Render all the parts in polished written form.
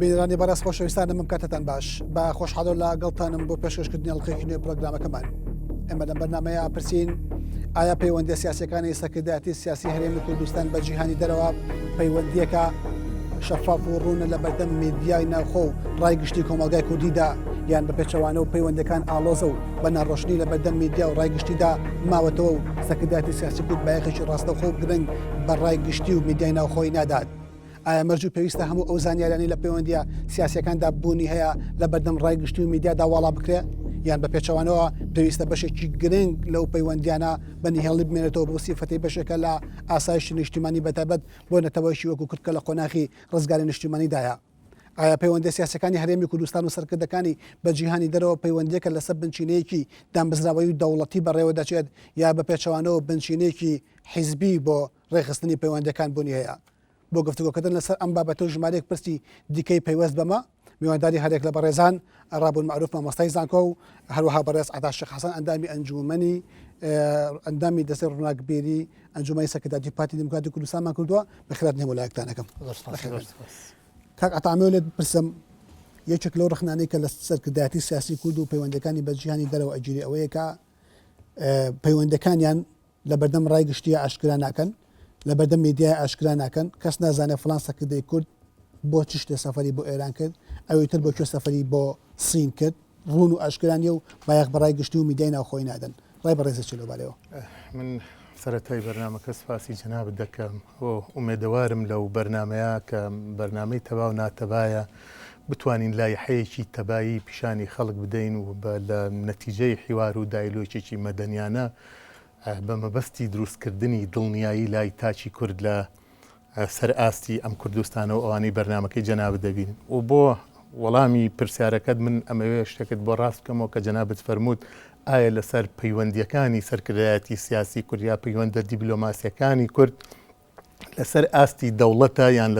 بینرانی بەڕێز خۆشەویستانم کاتتان باش بە خۆشحاڵۆ لە گەڵتانم بۆ پێشکەشکردنی ئەڵقەی نوێ پرۆگرامەکەمان. ئێمە لەم بەرنامەیە پرسین ئایا پەیوەندی سیاسەکانی سەرکردایەتی سیاسی هەرێمی کوردستان بە جیهانی دەرەوە پەیوەندیەکە شەفاف و ڕوونە لە بەردەم میدیای ناوخۆ و ڕایگشتی کۆمەلگای کوردیدا یان بە پێچەوانە و پەیوەندەکان ئاڵۆزە و بە ناڕۆشنی لە بەردەم میدیا و ڕایگشتیدا ماوەتەوە و سەرکردایەتی سیاسی کورد بایەخێکی ڕاستەوخۆ و گرنگ بە ڕایگشتی و میدیای ناوخۆی نادات. ئایا مەرج و پێویستە هەموو ئەو زانیارانی لە پەیوەندیە سیاسەکاندا بوونی هەیە لە بەردەم ڕایگشتی و میدیادا واڵا بکرێ یان بە پێچەوانەوە پێویستە بەشێکی گرنگ لەو پەیوەندیانە بەنیهێڵی بمێنێتەوە بۆ سیفەتی بەشێکە لە ئاسایشی نیشتیمانی بەتابەت بۆ نەتەوەیشی وەکو کورد کە لە قۆناغی ڕزگاری نیشتیمانیدایە. ئایا پەیوەندی سیاسەکانی هەرێمی کوردستان و سەرکردەکانی بە جیهانی دەرەوە پەیوەندیەکە لەسەر بنچینەیەکی دامبزراوەی و دەوڵەتی بەڕێوە دەچێت یا بە پێچەوانەوە بنچینەیەکی حیزبی بۆ ڕێخستنی پەیوەندەکان بوونی هەیە. بۆ گفتوگۆکردن لەسەر ئەم بابەتە و ژمارەیەک پرسی دیکەی پەیوەست بەمە میوانداری هەرێک لە بەڕێزان ڕابوون معروف مامۆستای زانکۆ و هەروەها بەڕێز عەدا شێخ حەسەن ئەندامی ئەنجومەنی ئەندامی دەستی ڕووناکبێری ئەنجومەنی سەرکردایەتی پارتی دموکراتی کوردستانمان کردووە بەخێرات هەموو لایەکتانەکەم. کاک عەتامێ لێت پرسم یەکێک لەو ڕخنانەی کە لە سەرکردایەتی سیاسی کورد و پەیوەندەکانی بە جیهانی دەرەوە ئەگیری ئەوەیە کە پەیوەندەکانیان لە بەردەم ڕایگشتیە ئاشکرا ناکەن لە بەردەم میدیای ئاشکرا ناکەن کەس نازانێت فڵان سەرکردەی کورد بۆ چ شتێ سەفەری بۆ ئێران کرد ئەوەی تر بۆ کوێ سەفەری بۆ سین کرد ڕوون و ئاشکرانیە و بایەخ بە ڕایگشتی و میدیای ناوخۆی نادەن. ڕای بەڕێزە چی لەوبارەوە؟ من سەرەتای بەرنامەکە سپاسی جەنابەت دەکەم و ئومێدەوارم لەو بەرنامەیە کە بەرنامەی تەبا و ناتەبایە بتوانین لایحەیەکی تەبایی پیشانی خەڵک بدەین و لە نەتیجەی حیوار و دایلۆچێکی مەدەنیانە بە مەبەستی دروستکردنی دڵنیایی لای تاچی کورد لە سەر ئاستی ئەم کوردستانە و ئەوانەی بەرنامەکەی جەنابەت دەبین و بۆ وەڵامی پرسیارەکەت من ئەمەوێ شتێکت بۆ ڕاست بکەمەوە کە جەنابەت فەرمووت ئایا لەسەر پەیوەندیەکانی سەرکردایەتی سیاسی کورد یا پەیوەندە دیبلۆماسیەکانی کورد لەسەر ئاستی دەوڵەتە یان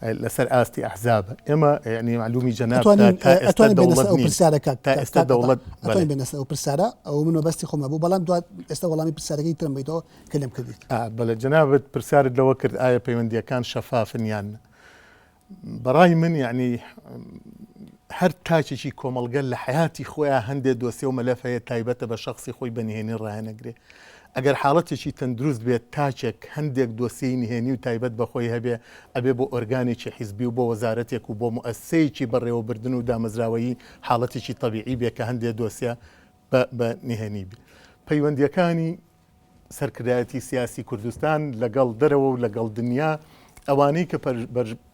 لەسەر ئاستی ئەحزابە ئێمە ینی معلومی جەناب تا ئێستا دەوڵەت بێنەسەر ئەو پرسیارە ئەو من مەبەستی خۆمە بوو بەڵام دوات ئێستا وەڵامی پرسیارەکەی ترم بیتەوە کە لێم کردیت. بەڵێ جەنابەت پرسیارت لەوە کرد ئایا پەیوەندیەکان شەفافن یان بەڕای من یعنی هەر تاچێکی کۆمەڵگە لە حیاتی خۆیان هەندێک دۆسیە و مەلەفەیە تایبەتە بە شخصی خۆی بەنهێنی ڕاهێنەگرێ. ئەگەر حاڵەتێکی تەندروست بێت تاچێک هەندێک دۆسیەی نهێنی و تایبەت بەخۆی هەبێ ئەبێ بۆ ئۆرگانێکی حیزبی و بۆ وەزارەتێک و بۆ موئەسسەیەکی بەڕێوەبردن و دامەزراوەیی حاڵەتێکی تەبیعی بێ کە هەندێک دۆسیە بە نهێنی بێ. پەیوەندیەکانی سەرکردایەتی سیاسی کوردستان لەگەڵ دەرەوە و لەگەڵ دنیا ئەوانەی کە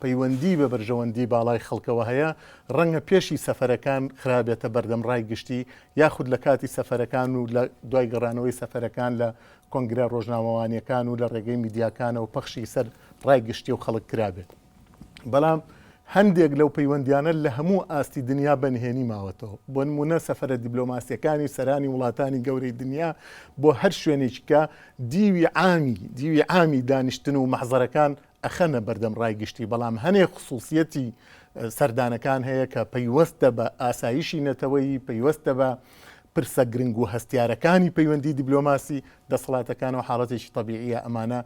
پەیوەندی بە بەرژەوەندی باڵای خەڵکەوە هەیە ڕەنگە پێشی سەفەرەکان خرابێتە بەردەم ڕایگشتی یاخود لە کاتی سەفەرەکان و لە دوای گەڕانەوەی سەفەرەکان لە کۆنگرە ڕۆژنامەوانیەکان و لە ڕێگەی میدیاکانەوە پەخشی سەر ڕایگشتی و خەڵک کرابێت. بەڵام هەندێک لەو پەیوەندیانە لە هەموو ئاستی دنیا بەنهێنی ماوەتەوە بۆ نمونە سەفەرە دیبلۆماسیەکانی سەرانی وڵاتانی گەورەی دنیا بۆ هەر شوێنێککە دیوی عامی دانیشتن و مەحزەرەکان ئەخەنە بەردەم ڕایگشتی بەڵام هەنێک خصوصیەتی سەردانەکان هەیە کە پەیوەستە بە ئاسایشی نەتەوەی پەیوەستە بە پرسە گرنگ و هەستیارەکانی پەیوەندی دیبلۆماسی دەسەڵاتەکان و حاڵەتێکی تەبیعیە ئەمانە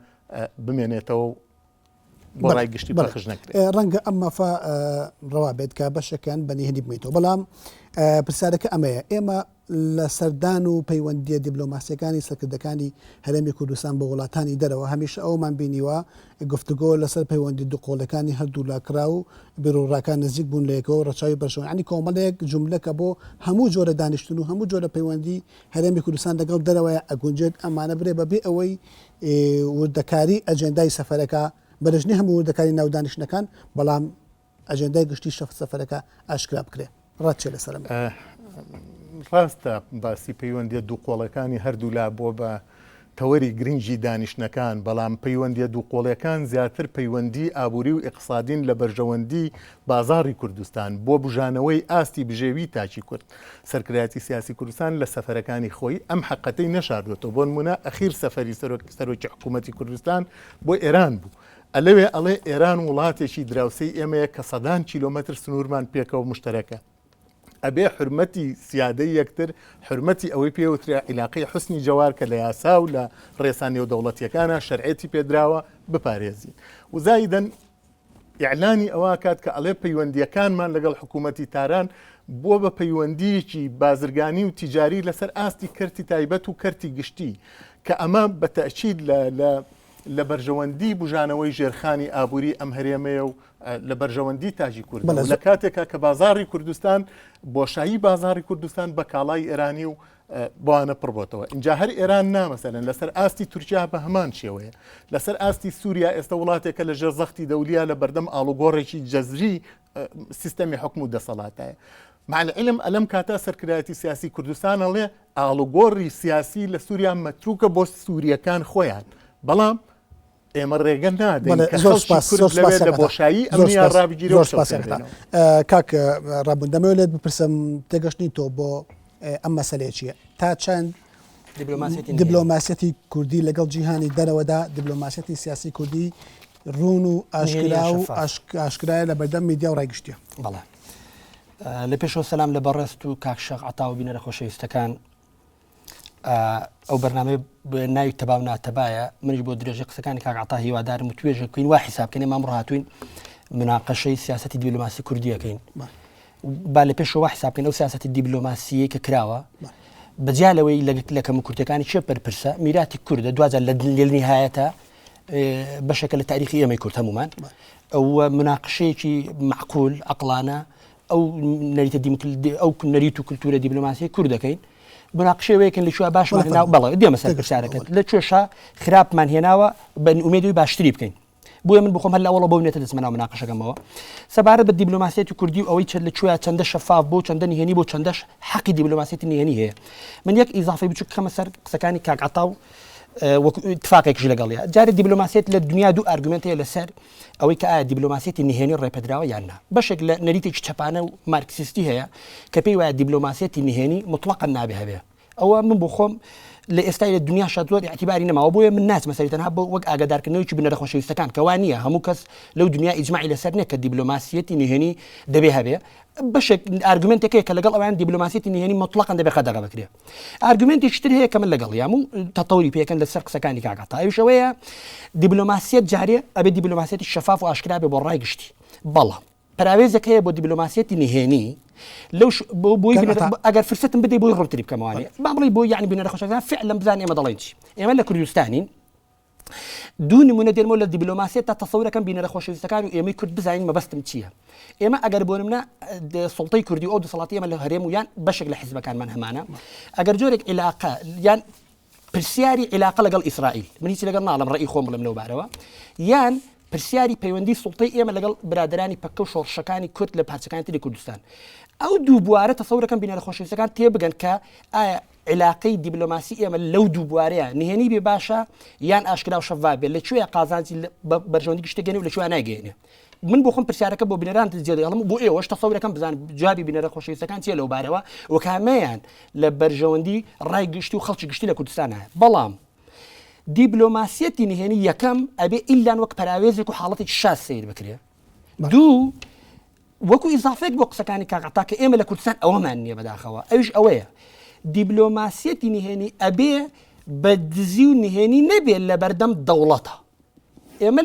بمێنێتەوە بۆ ڕایگشتی پەخش نەکرێت. ڕەنگە ئەمەفا ڕەوا بێت کە بەشەکان بەنهێنی بمێتەوە بەڵام پرسیارەکە ئەمەیە ئێمە لە سەردان و پەیوەندیە دیبلۆماسیەکانی سەرکردەکانی هەرێمی کوردستان بە وڵاتانی دەرەوە هەمیشە ئەومان بینیوە گفتوگۆ لەسەر پەیوەندی دووقۆڵەکانی هەردوو لاکرا و بیرۆڕاکان نزیک بوون لە یەکەوە ڕەچاوی بەرژەوە ینی کۆمەڵەیەک جوملەکە بۆ هەموو جۆرە دانیشتن و هەموو جۆرە پەیوەندی هەرێمی کوردستان لەگەڵ دەرەوەیە ئەگونجێت ئەمانە برێ بەبێ ئەوەی وردەکاری ئەجێندای سەفەرەکە بەرژنی هەموو وردەکاری ناودانیشتەکان بەڵام ئەجێندای گشتی سەفەرەکە ئاشکرا بکرێ. ڕات چێ لەسەرم ڕاستە باسی پەیوەندیە دووقۆڵەکانی هەردوو لا بۆ بە تەوەری گرنگی دانیشتەکان بەڵام پەیوەندیە دووقۆڵیەکان زیاتر پەیوەندی ئابووری و ئیقتصادین لە بەرژەوەندی بازاڕی کوردستان بۆ بژانەوەی ئاستی بژێوی تاچی کورد سەرکردایەتی سیاسی کوردستان لە سەفەرەکانی خۆی ئەم حقەتەی نەشاردوێتەوە بۆ نمونە ئەخیر سەفەری سەرۆکی حکوومەتی کوردستان بۆ ئێران بوو ئەلەوێ ئەڵێ ئێران وڵاتێکی دراوسەی ئێمەیە کە سەدان کیلۆمەتر سنوورمان پێکەوە مشتەرەکە ئەبێ حرمەتی سیادەی یەکتر حرمەتی ئەوەی پێوترا عیلاقی حسنی جەوار کە لە یاسا و لە ڕێسانی و دەوڵەتیەکانە شەرعێتی پێدراوە بپارێزی و زایدەن ئیعلانی ئەوە کات کە ئەڵێ پەیوەندیەکانمان لەگەڵ حکوومەتی تاران بۆ بە پەیوەندیەکی بازرگانی و تیجاری لەسەر ئاستی کەرتی تایبەت و کەرتی گشتی کە ئەمە بە تەئکید لە بەرژەوەندی بژانەوەی ژێرخانی ئابووری ئەم هەرێمەیە و لە بەرژەوەندی تاجی کورد لە کاتێکە کە بازاری کوردستان بۆشایی بازاری کوردستان بە کاڵای ئێرانی و بۆوانە پڕبۆتەوە اینجا هەر ئێران نامەسەرن لەسەر ئاستی تورکیا بە هەمان شێوەیە لەسەر ئاستی سووریا ئێستا وڵاتێکە لە ژێر زەختی دەولیا لە بەردەم ئاڵوگۆڕێکی جەزری سیستەمی حکم و دەسەڵاتایە مع العلم ئەلەم کاتا سەرکردایەتی سیاسی کوردستان ئەڵێ ئاڵوگۆڕی سیاسی لە سووریا مەتروکە بۆ سووریەکان خۆیان بەڵام ئێمە ڕێگە نادەین کە خەڵکی کورد لەوێ لە بۆشایی ئەمنیان ڕابگیرێ کاک ڕابوون دەمەوێت بپرسم تێگەشتنی تۆ بۆ ئەم مەسەلەیە چییە تا چەند دیبلۆماسیەتی کوردی لەگەڵ جیهانی دەرەوەدا دیبلۆماسیەتی سیاسی کوردی ڕوون و ئاشکرا و ئاشکرایە لە بەردەم میدیا و ڕایگشتیە بەڵێ لە پێشەوە سەلام لە بەڕێست و کاک شەق عەتاو بینەرە خۆشەویستەکان ئەو بەرنامەی ناوی تەبا و ناتەبایە منیش بۆ درێژە قسەکانی کاک عەتا هیوادارم و توێژە بکەین وا حیسابکەین ئێمە ڕاهاتوین مناقەشەی سیاسەتی دیبلۆماسی کوردیەکەین با لە پێشەوە حیسابکەین ئەو سیاسەتی دیبلۆماسیەی کە کراوە بەجیالەوەی لە کەم کوردەکانی چێ پەرپرسە میراتی کوردە دوازە لە نهایەتە بەشێکە لە تاریخی ئێمەی کورد هەمومان ئەو مناقشەیەکی معقول عەقڵانە ئەو نەریت و کولتورە دیبلۆماسی کوردەکەین مناقشەیەکن لە شوێ باشمان هێناوە بەڵێ دێمە سەر پرسیارەکەت لە کوێشە خراپمان هێناوە بە ئومێدی باشتری بکەین بۆیە من بخۆم هەر لەوەڵە بۆ نێتە دەستمەناو مناقشەکەمەوە سەبارەت بە دیبلۆماسیەتی کوردی و ئەوەی لە کوێ چەندە شەفاف بۆ چەندە نهێنی بۆ چەندەش حەقی دیبلۆماسیەتی نهێنی هەیە من یەک ئیزافەی بچووک کەمە سەر قسەکانی کاک عەتاو اتفاقێکیش لەگەڵیە جارێ دیبلۆماسیەت لە دنیا دوو ئارگومنتەیە لەسەر ئەوەی کە ئایا دیبلۆماسیەتی نهێنی ڕێپەدراوە یان نا بەشێک لە نەریتێکی چەپانە و مارکسیستی هەیە کە پێی وایە دیبلۆماسیەتی نهێنی مطلقاً نابێ هەبێ ئەوە من بۆ خۆم لە ئێستای لە دنیا شادوەر اعتیباری نەماوە بۆیە من ناچمە سەری تەنها بۆ وەک ئاگادارکردنەوەیکی بنەرە خۆشەویستەکان کەوا نییە هەموو کەس لەو دنیا ئیجماعی لەسەر نییە کە دیبلۆماسیەتی نهێنی دەبێ هەبێ بەشێک ئارگومنتێکەیە کە لەگەڵ ئەوان دیبلۆماسیەتی نهێنی مطلقاً دەبێ خەدەغە بکرێ ئارگومنتێکی تر هەیە کە من لەگەڵ یام و تەتەوری پێکەن لەسەر قسەکانی کاک عەتا ئەویشەوەیە دیبلۆماسیەت جارێ ئەبێ دیبلۆماسیەتی شەفاف و ئاشکرا بێ بۆ ڕای گشتی بەڵام پراوێزێک هەیە بۆ دیبلۆماسیەتی نهێنی لەو بۆی ئەگەر فرسەتم بدەی بۆی ڕوونتری بکەمەوانێ با بڵێ بۆ یعنی بینەرە خۆشەویستان فعلا بزانین ئێمە دەڵێن چی ئێمە لە کوردستانین دوو نمونە دێرمەوە لە دیبلۆماسیەت تا تەسەورەکەم بینەرە خۆشەویستەکان و ئێمەی کورد بزانین مەبەستم چییە ئێمە ئەگەر بۆ نمونە سوڵتەی کوردی ئەو دەسەڵاتی ئێمە لە هەرێم و یان بەشێک لە حیزبەکانمان هەمانە ئەگەر جۆرێک عیلاقە یان پرسیاری عیلاقە لەگەڵ ئیسرائیل من هیچ لەگەڵ ناڵم ڕێی خۆم بڵێم لەو بارەوە یان پرسیاری پەیوەندی سوڵتەی ئێمە لەگەڵ برادرانی پەکە و شۆڕشەکانی کورد لە پارچەکانی تری کوردستان ئەو دوو بوارە تەسەورەکەم بینەرە خۆشەویستەکان تێبگەن کە ئایا عیلاقەی دیبلۆماسی ئێمە لەو دوو بوارەیە نهێنی بێ باشە یان ئاشکرا و شەفاف بێت لەکوێ قازانجی بەرژەوەندی گشتەگەنی و لەکوێ ناگەێنێ من بۆ خۆم پرسیارەکە بۆ بینەران جێدەڵم بۆ ئێوەش تەسەورەکەم بزان جوابی بینەرە خۆشەویستەکان چیە لەو بارەوە و کامەیان لە بەرژەوەندی ڕای گشتی و خەڵکی گشتی لە کوردستان هەیە بەڵام دیبلۆماسیەتی نهێنی یەکەم ئەبێ ئیلان وەک پراوێزێک و حاڵەتێکی شاس سیر بکرێ دوو وەکو ئیزافێک بۆ قسەکانی کاک عەتا کە ئێمە لە کوردستان ئەوەمان نییە بەداخەوە ئەوش ئەوەیە دیبلۆماسیەتی نهێنی ئەبێ بە دزی و نهێنی نەبێت لە بەردەم دەوڵەتە ئێمە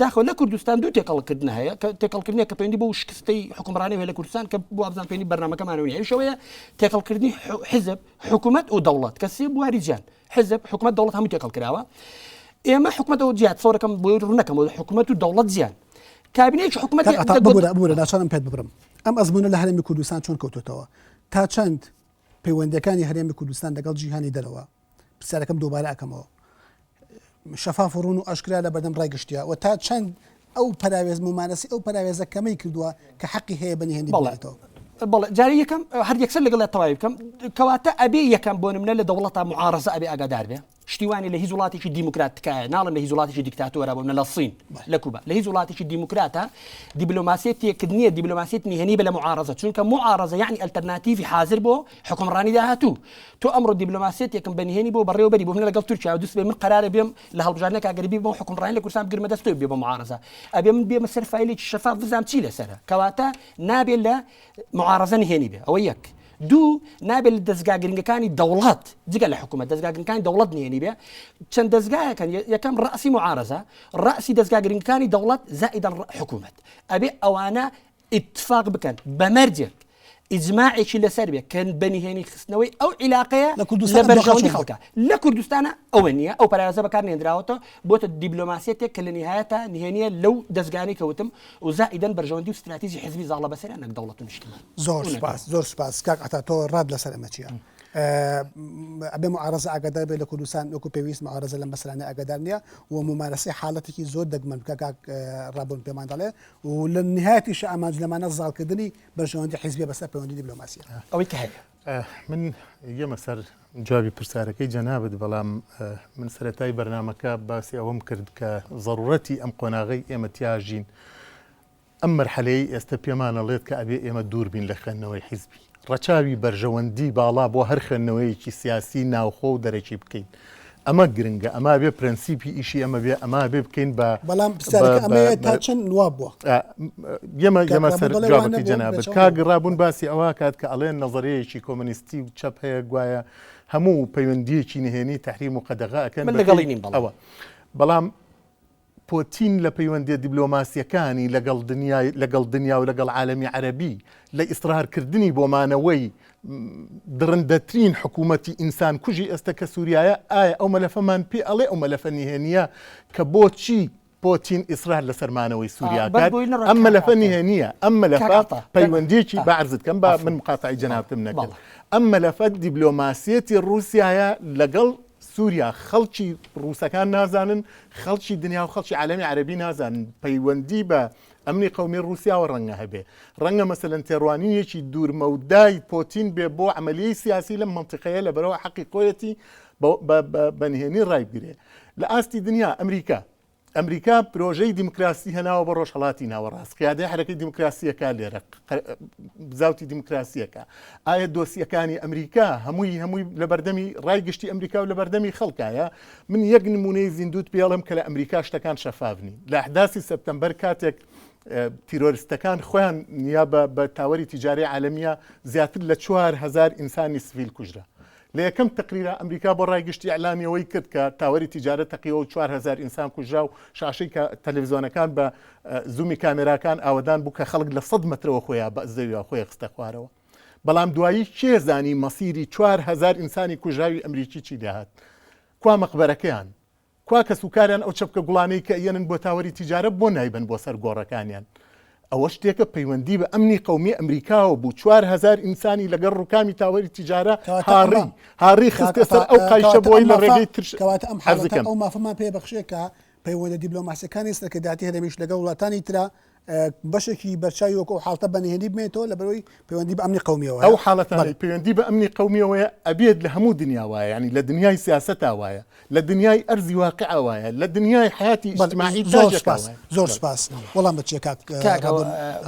داخەوە لە کوردستان دوو تێکەڵکردن هەیە کە تێکەڵکردنێک کە پەیوەندی بۆ شکستی حکومڕانی هەیە لە کوردستان کە بۆ ئابزان پێوەندی بەرنامەکەمانەوە نییە ئەوشەوەیە تێکەڵکردنی حیزب حکوومەت و دەوڵەت کە سێ بواری جیان حزب حکوومەت دەوڵەت هەموو تێکەڵ کراوە ئێمە حکوومەتەوە جیات سەورەکەم بۆ ڕوونەکەم حکوومەت و دەوڵەت زیان کابینەیەکی حکوومەتی ببوورە ناچارم پێت ببرم ئەم ئەزمونە لە هەرێمی کوردستان چۆن کەوتوتەوە تا چەند پەیوەندیەکانی هەرێمی کوردستان لەگەڵ جیهانی دەرەوە پرسیارەکەم دووبارە ئەکەمەوە شەفاف و ڕوون و ئاشکرا لە بەردەم ڕای گشتیە و تا چەند ئەو پەراوێز ممانەسی ئەو پەراوێزە کەمەی کردووە کە حەقی هەیە بەنهێنی بڵێتەوە بەڵێ جاری یەکەم هەر یەکسەر لەگەڵ تەواوی بکەم کەواتە ئەبێ یەکەم بۆ نمونە لە دەوڵەتە معارەزە ئەبێ ئاگادار بێ شتیوانی لە هیچ وڵاتێکی دیموکراتیکایە ناڵم لە هیچ وڵاتێکی دیکتاتۆرە بۆ لە سین لە کوبا لە هیچ وڵاتێکی دیموکراتە دیبلۆماسیەت تێکردنیە دیبلۆماسیەت نهێنی بە لە معارەزە چونکە معارەزە یعنی ئەلتەرناتیڤی حاضر بۆ حکومڕانی داهاتوو تۆ ئەمڕۆ دیبلۆماسیەت یەکەم بە نهێنی بۆ بەڕێوەبەری بۆ لەگەڵ تورکیا دوست بێ من قرارە بێم لە هەڵبژاردنێک ئاگەری بۆ حکومڕانی لە کوردستان بگرمە دەستۆ بێ بە معارەزە ئەبێ من بێمە سەر فایلێکی شەفاف بزانم چی لەسەرە کەواتە نابێت لە معارەزە نهێنی بێ ئەوە یەک دوو نابێت دەستگا گرنگەکانی دەوڵات جگە لە حکوومەت دەستگا گرنگەکانی دەوڵەت نێنی بێ چەند دەستگایەکەن یەکەم ڕأسی معارەزە ڕأسی دەستگا گرنگەکانی دەوڵەت زائیدەن حکوومەت ئەبێ ئەوانە اتفاق بکەن بەمەرجێک ئیجماعێکی لەسەر بێ کە بەنهێنی خستنەوەی ئەو عیلاقەیە لە بەرژەوەندی خەڵکە لە کوردستانە ئەوە نییە ئەو پەرازە بەکار نێنراوەتەوە بۆتە دیبلۆماسیەتێک کە لە نهایەتە نهێنیە لەو دەستگانی کەوتم و زائیدەن بەرژەوەندی و استراتیژی حزبی زاڵە بەسەریان نەک دەوڵەت و نیشتیمان. زۆر سپاس کاک عەتا تۆ ڕاد لەسەر ئەمە چییە؟ ئەبێ معارەزە ئاگادار بێ لە کوردستان وەکو پێویست معارەزە لەم بەسەرانە ئاگادار نییە و ممارەسەی حاڵەتێکی زۆر دەگمەن بکە کاک ڕابوون پێمان دەڵێ و لە نهایەتیش ئامانجلەمانە زاڵکردنی بەرژەوەندی حیزبیە بەسەر پەیوەندی دیبلۆماسیە. ئەوەی کە هەیە من یەمە سەر جوابی پرسیارەکەی جەنابەت بەڵام من سەرەتای بەرنامەکە باسی ئەوەم کرد کە ضرورەتی ئەم قۆناغەی ئێمە تیاژین ئەم مەرحەلەی ئێستا پێمانەڵێت کە ئەبێ ئێمە دوور بین لە خوێندنەوەی حیزبی ڕەچاوی بەرژەوەندی باڵا بۆ هەر خوێندنەوەیەکی سیاسی ناوخۆ و دەرەکی بکەین ئەمە گرنگە ئەما بێ پرەنسیپی ئیشی ئەمە بێ ئەما بێ بکەین بە بەڵام پرسیارەکە ئەمەیە تا چەند نواب بووە ئێمە سەر جوابەکەی جەنابەت کاگڕابوون باسی ئەوە کات کە ئەڵێن نەزەریەیەکی کۆمونیستی و چەپ هەیە گوایە هەموو پەیوەندیەکی نهێنی تەحریم و قەدەغا ئەکەن من لەگەڵی نیم ئەوە بەڵام پۆتین لە پەیوەندی دیبلۆماسیەکانی لەگەڵ دنیا و لەگەڵ عالەمی عەرەبی لە ئیسرارکردنی بۆمانەوەی درندەترین حکوومەتی ئینسان کوژی ئێستا کە سووریایە ئایا ئەو مەلەفەمان پێ ئەڵێ ئەو مەلەفە نهێنیە کە بۆچی پۆتین ئیسرار لە سەرمانەوەی سووریاکات ئەم مەلەفە نهێنیە ئەم مەلەفە پەیوەندیەکی بەعرزت کەم بە من مقاتعی جەنابتم نەکرد ئەم مەلەفە دیبلۆماسیەتی رووسایە لەگەڵ سووریا خەڵکی ڕووسەکان نازانن خەڵکی دنیا و خەڵکی عالەمی عەرەبی نازانن پەیوەندی بە ئەمنی قەومی رووسیاوە ڕەنگە هەبێ ڕەنگە مەسەلەن تێڕوانینێکی دوورمەودای پۆتین بێ بۆ عملیەی سیاسی لەم منتیقەیە لە بەرەوە حەقی خۆیەتی بەنهێنی ڕایبگرێ لە ئاستی دنیا ئەمریکا پرۆژەی دیموکراسی هەناوە بە ڕۆژهەڵاتی ناوەڕاست قیادەی حرەکەی دیموکراسیەکە لێرە زاوتی دیموکراسیەکە ئایا دۆسیەکانی ئەمریکا هەمووی لە بەردەمی ڕایگشتی ئەمریکا و لە بەردەمی خەڵکایە من یەک نمونەی زیندوت پێڵم کە لە ئەمریکا شتەکان شەفافنی لە 11 سەپتەمبەر کاتێک تیرۆریستەکان خۆیان نیا بە تاوەری تیجاری عالەمیە زیاتر لە 4,000 ئینسانی سڤیل کوژرا لە یەکەم تقریرا ئەمریکا بۆ ڕایگشتی ئەعلامیەوەی کرد کە تاوەری تیجارەت تەقیەوە و 4,000 ئینسان کوژرا و شاشەی تەلەڤیزۆنەکان بە زوومی کامێراکان ئاوەدان بوو کە خەڵک لە 100 مەترەوە خۆیان بە زەویە خۆی خستە خوارەوە بەڵام دوایی کێزانی مەسیری 4,000 ئینسانی کوژراوی ئەمریکی چی داهات کوا مەقبەرەکەیان کوا کە سوکاریان ئەو چەپکە گوڵانەی کە ئێنن بۆ تاوەری تیجارەت بۆ نایبن بۆ سەر گۆڕەکانیان ئەوە شتێکە پەیوەندی بە ئەمنی قەومی ئەمریکاوە بوو 4,000 ئینسانی لەگەڵ ڕووکامی تاوەری تیجارە هاڕی خستە سەر ئەو قایشە بۆی لە ڕێگەی کەواتە ئەم حەزەکەم ئەو مافەمان پێ بەخشێکە پەیوەندە دیبلۆماسیەکانی ئێستا کە داتی هەرێمیش لەگەڵ وڵاتانی ترە بەشێکی بەرچاوی وەکو حاڵتە بەنهێنی بمێتەوە لە بەرەوەی پەیوەندی بە ئەمنی قەومیەوە ئەو حاڵەتانی پەیوەندی بە ئەمنی قەومیەوەیە ئەبێت لە هەموو دنیا وایە ینی لە دنیای سیاسەتا وایە لە دنیای ئەرزی واقع وایە لە دنیای حیاتی ئیجتیماعی زۆر سپاس وەڵام بەچێ کاک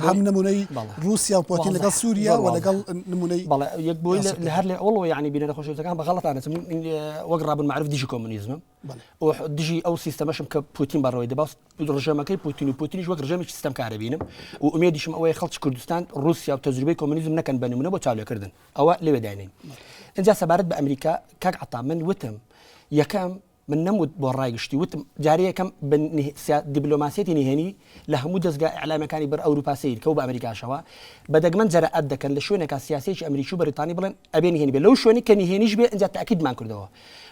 هەم نمونەی رووسیا و پۆتین لەگەڵ سووریا و لەگەڵ نمونەی یەک بۆی لە هەر لێ ئەوڵەوە یعنی بینە خۆشەویستەکان بە غەڵەتانە وەک ڕابن معروف دیژی کۆمونیزمم دژی ئەو سیستەمەشم کە پوتین بەڕەوەی دەباست ڕژەمەکەی پوتین و پوتینیش وەک ڕژەمێکی سیستەم کارە بینم و ئومێدیشم ئەوەیە خەڵکی کوردستان رووسیا و تەجروبەی کۆمونیزم نەکەن بە نمونە بۆ چاولێکردن ئەوە لێوێ داینین اینجا سەبارەت بە ئەمریکا کاک عەتا من وتم یەکەم من نەموت بۆ ڕایگشتی وتم جارێ یەکەم دیبلۆماسیەتی نهێنی لە هەموو دەستگا ئیعلامەکانی بەر ئەوروپا سیر کە و بە ئەمریکاشەوە بەدەگمەن جەرئەت دەکەن لە شوێنێکا سیاسەیەکی ئەمریکی و بەریتانی بڵێن ئەبێ نهێنی بێ لەو شوێنی کە نهێنیش بێ اینجا تاکیدمان کردەوە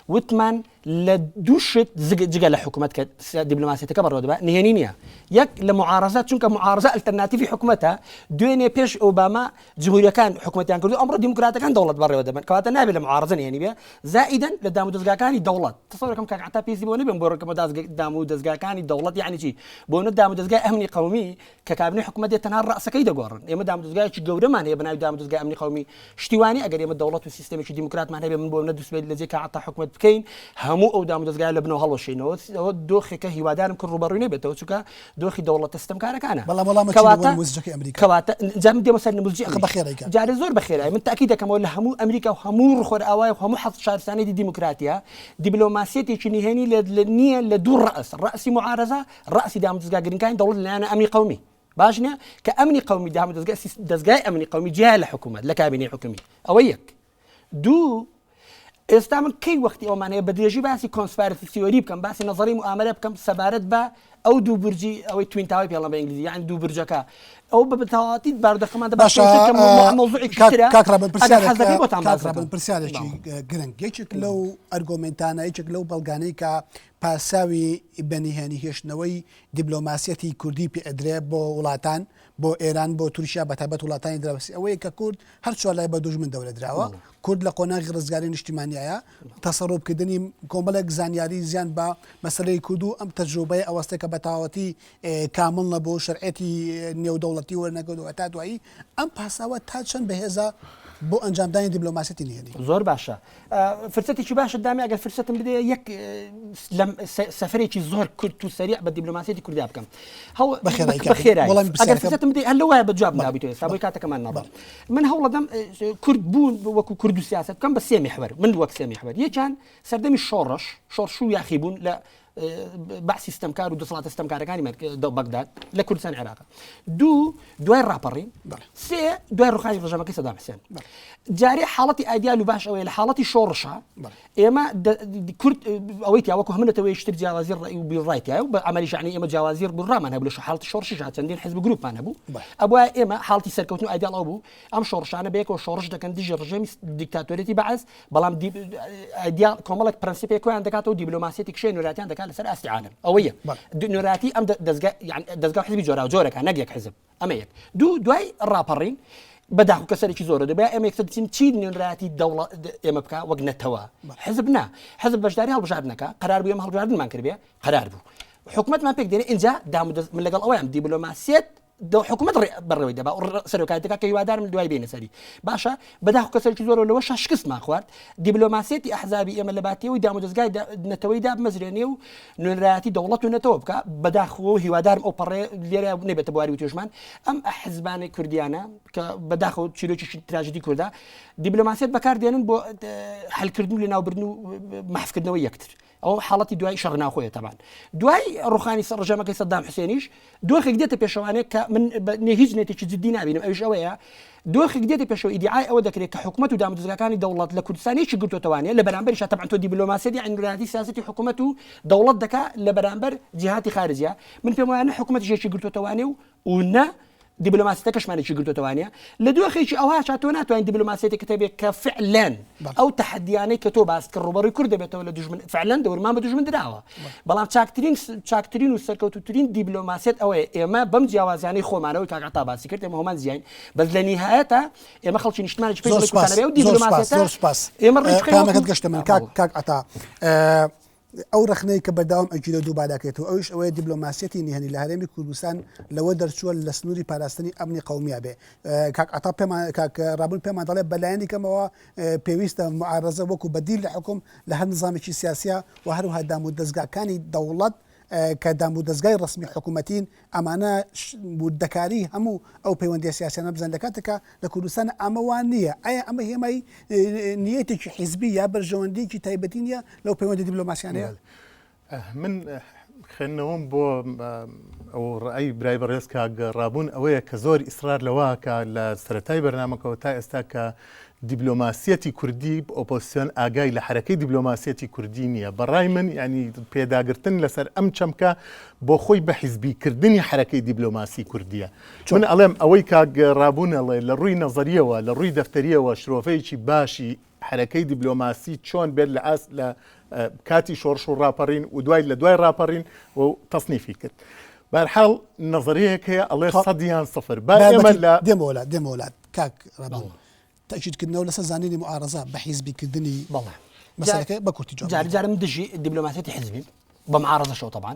وتمان لە دوو شت جگە لە حکوومەت کە دیبلۆماسیەتەکە بەڕێوە دەبات نهێنی نییە یەک لە معارەزات چونکە معارەزە ئەلتەرناتیڤی حکوومەتە دوێنێ پێش ئۆباما جمهوریەکان حکوومەتیان کردو ئەمڕۆ دیموکراتەکان دەوڵەت بەڕێوە دەبن کەواتە نابێت لە معارەزە نهێنی بێ زائیدەن لە دام و دەستگاکانی دەوڵەت تەسەوورەکەم کاک عەتا پێویستی بۆ نەبێن بۆ ڕێکەمە دام و دەستگاکانی دەوڵەت یعنی چی بۆ نە دام و دەستگای ئەمنی قەومی کە کابینەی حکوومەت تەنها ڕەسەکەی دەگۆڕن ئێمە دام و دەستگایکی گەورەمان هەیە بەناوی دام و دەستگای ئەمنی قەومی شتیوانی ئەگەر ئێمە دەوڵەت و سیستەمێکی دیموکراتمان هەبێ من بۆ نەدوسبێت لە جێ کە عەتا حکوومەت بکەین هەموو ئەو دام و دەستگای لە بنەوە هەڵەشینەوە ئەوە دۆخێکە هیوادارم کرد ڕوبەڕووی نەبێتەوە چونکە دۆخی دەوڵەت ستەمکارەکانە کەواتە جام دێمە سەر نموزجی بەخێرێکە جارێ زۆر بەخێرای من تاکید دەکەمەوە لە هەموو ئەمریکا و هەموو ڕخۆر ئاوای و هەموو حەزب شارستانێتی دیموکراتیە دیبلۆماسیەتێکی نهێنی نییە لە دوو ڕەسی معارەزە ڕەسی دام و دەستگا گرنگەکانی دەوڵەت لەلایەنە ئەمنی قەومی باشنە کە ئەمنی قومی دام دەستگای ئەمنی قومی جیا لە حکوومەت لە کابینەی حکومی ئەوە یەک دوو ئێستا من کەی وەختی ئەومانەیە بە درێژی باسی کۆنسپارەتی تیۆری بکەم باسی نەزەری معاملە بکەم سەبارەت بە ئەو دوو برجی ئەوەی توین تاوای پێڵە بە ئینگلیزی یان دوو برجەکە ئەو بە تەواوەتی باردەخەماندا کاکڕابن پرسیارێکی گرنگ یەکێک لەو ئەرگۆمنتانە یەکێک لەو بەڵگانەی کە پاساوی بەنیهێنی هێشتنەوەی دیبلۆماسیەتی کوردی پێدرێ بۆ وڵاتان بۆ ئێران بۆ تورکیا بەتایبەت وڵاتانی دراوسی ئەوەیە کە کورد هەر چۆن لای بە دوژمن دەورە درراوە کورد لە قۆناغی ڕزگاری نیشتیمانیایە تەسەڕۆبکردنی کۆمەڵێک زانیاری زیان بە مەسلەی کورد و ئەم تەجروبەی ئەوەستە کە بەتاوەتی کامل نەبوو شەرعێتی نێودەوڵەتی وەرنەگەوە تا دوایی ئەم پاساوە تا چەند بەهێزە بۆ ئەنجامدانی دیبلۆماسیەتی نهێنی زۆر باشە فرسەتێکی باشە دامی ئەگەر فرسەتم بدێ یەک سەفرێکی زۆر کورت و سەریع بە دیبلۆماسیەتی کوردیا بکەم بەخێرایی ئەگەر فرسەتم بدێ هەر لەوایە بە جواب نابیتەوە ئێستا بۆی کاتەکەمان ناڵ من هەوڵ دەدەم کورد بوون وەکو کورد و سیاست بکەم بە سێ میحور من وەک سێ میحور یەکیان سەردەمی شۆڕش و یاخیبوون لە باسی ستەمکار و دەسەڵاتە ستەمکارەکانی بەغداد لە کوردستان عێراق دوای ڕاپەڕین سێ دوای ڕوخانی ڕژەمەکەی سەدام حوسێن جارێ حاڵەتی ئایدیال و باش ئەوەیە لە حاڵەتی شۆڕشە ئێمە کورد ئەوەی تیاوەکو هەمنەتەوەی شتر جیاوازی ڕێی و بیڕایتیایە و بە ئەمەریش یعنی ئێمە جیاوازی ڕامان هەبوو لە حاڵەتی شۆڕشی چەندین حزب گروپمان هەبوو ئەوە ئێمە حاڵەتی سەرکەوتن و ئایدیال ئەو بوو ئەم شۆڕشانە بەیەکەوە شۆڕش دەکەن دژی ڕژێمی دیکتاتۆریەتی بەعەز بەڵام ئایدیال کۆمەڵێک پرەنسیپێکیان دەکاتەوە دیبلۆماسیەتی کشێ نوراتیان دەکات لەسەر ئاستی عالم ئەوەیە نوراتی ئەم دەستگا حزبی جۆرا و جۆرەکە نەک یەک حزب ئەمە یەک دوای ڕاپەڕین بەداخ و کەسێکی زۆرە دەبێت ئێمە یەکسەر چی نوێنراتی دەوڵەت ئێمە بکە وەک نەتەوە حزب نا حزب بەشداری هەڵبژاردنەکە قرار بوو ئێمە هەڵبژاردنمان کردبێ قرار بوو حکومەتمان پێک دێنێ اینجا من لەگەڵ ئەوەیان دیبلۆماسیەت حکومت بەڕێوەی دەبا سەرۆکاتەکە کە هیوادارم دوای بینە سەری باشە بەداخ و کەسێکی زۆر لەوە شکستمان خوارد دیبلۆماسیەتی ئەحزابی ئێمە لە باتیەوەی دامودەستگای نەتەوەیدا بمەزرێنێ و نوێنرایەتی دەوڵەت و نەتەوە بکە بەداخەوە هیوادارم ئەو پەڕێ لێرە نێبێتە بواری و توێژمان ئەم حزبانی کوردیانە کە بەداخەوە چیرۆکی تراژدی کووردا دیبلۆماسیەت بەکاردێنن بۆ هەلکردن و لەناوبردن و مەحفکردنەوەی یەکتر ئەو حاڵەتی دوای شەڕناخۆیە تەبان دوای ڕوخانی ڕژەمەکەی سەدام حوسێنیش دۆخێک دێتە پێشەوانێک کە من هیچ نێتێکی جددی نبینم ئەوش ئەوەیە دۆخێک دێتە پێشەوە ئیدعای ئەوە دەکرێت کە حکومەت و دامودەستگاکانی دەوڵەت لە کوردستانێکی گرتوتەوانێت لە بەرامبەریش تەبعاً تۆ دیبلۆماسیەتی عینوراتی سیاسەتی حکومەت و دەوڵەت دەکا لە بەرامبەر جیهاتی خارجیە من پێم وایە حکومەتیشێکی گرتوتەوانێ و نە دیبلۆماسیەکەشمانێکی گرتوتەوانە لە دۆخێکی ئەوها تۆ ناتوانین دیبلۆماسیەتی کتێبێت کە فعلەن ئەو تەحەدیانەی کە تۆ باس کە ڕوبەڕووی کورد دەبێتەوە لە دوژمن فعلەن دەورمان بە دوژمن دراوە بەڵام چاکترین و سەرکەوتوترین دیبلۆماسیەت ئەوەیە ئێمە بەم جیاوازیانەی خۆمانەوەی کاکعتا باسی کرد ئێمە هەمان زیین بەس لە نیهایەتە ئێمە خەڵکی نیشتمانێکی پێش لەکوتانەبێ و دیبلۆماسیەتە ئێمە ڕێژەکەت گەشتە من کاکعتا ئەو ڕخنەی کە بەرداوام ئەگیرە دووباداکێتەوە ئەوش ئەوەیە دیبلۆماسیەتی نهێنی لە هەرێمی کوردستان لەوە دەرچووە لە سنووری پاراستنی ئەمنی قەومیە بێ کاکعتا ڕابن پێمان دەڵێ بەلایەنی کەمەوە پێویستە معارەزە وەکو بەدیل لە حکوم لە هەر نظامێکی سیاسیە و هەروها دامودەستگاکانی دەوڵەت کە دامودەستگای ڕسمی حکوومەتین ئەمانە بودەکاری هەموو ئەو پەیوەندی سیاسیانە بزان دەکاتەکە لە کوردستان ئەمەوان نییە ئایا ئەمە هێمای نیەتێکی حیزبی یا بەرژەوەندێکی تایبەتی نیە لەو پەیوەندی دیبلۆماسیانەیە من خوێندنەوەم بۆ ئەو ڕای برای بەڕێز کە ڕابوون ئەوەیە کە زۆر ئیسرار لەوەکە لە سەرەتای بەرنامەکەەوە تا ئێستا کە دیبلۆماسیەتی کوردی ئۆپۆزیسیۆن ئاگای لە حرەکەی دیبلۆماسیەتی کوردی نییە بەڕای من ینی پێداگرتن لەسەر ئەم چەمکە بۆ خۆی بە حیزبیکردنی حرەکەی دیبلۆماسی کوردیە من ئەڵێم ئەوەی کاگەڕابوونەڵێ لە ڕووی نەزەریەوە لە ڕووی دەفتەریەوە شرۆفەیەکی باشی حرەکەی دیبلۆماسی چۆن بێت لە ئاس لە کاتی شۆڕش و ڕاپەڕین و دوای لە دوای ڕاپەڕین و تەصنیفی کرد بەرحاڵ نەزەریەک هەیە ئەڵێ سەدیان سەفر ئێمە لە دێمەوەلات کاک ڕابوون تأكيدكردنەوە لەسەر زانینی معارەزە بە حیزبیکردنی مەسەلەکە بە کورتی جارم دژی دیبلۆماسیەتی حزبی بە معارەزەشەوە طبعا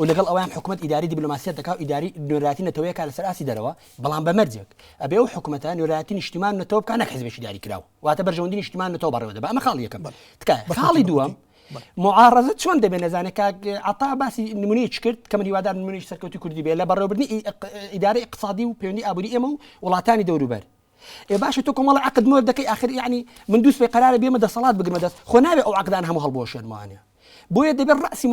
و لەگەڵ ئەویان حکومەت ئیداری دیبلۆماسیەت دەکات و ئیداری نوێنراتی نەتەوەیەکە لەسەر ئاسی دەرەوە بەڵام بە مەرجێک ئەبێ ئەو حکومەتە نوێنراتی نیشتیمان نەتەوە بکات نەک حیزبێکی داری کراوە واتە بەرژەوەندی نیشتیمان نەتەوە بەڕێوە دەبێت ئەمە خاڵی یەکەم تکایە خاڵی دووەم معارەزە چۆن دەبێت نەزانێت کە عەتا باسی نمونەیەکی کرد کە من هیوادار نمونەیەکی سەرکەوتی کوردی بێت لە بەڕێوەبردنی ئیدارەی اقتصادی و پەیوەندی ئابووری ئێمە و وڵاتانی دەوروبەر باشە تۆ کۆمەڵە عقد مۆر دەکەی آخر یعنی من دووس پێ قرارە بێمە دەسەڵات بگرمە دەست خۆ نابێ ئەو عقدان هەموو هەڵبۆشێنمانە بۆیە دەبێت ڕأسی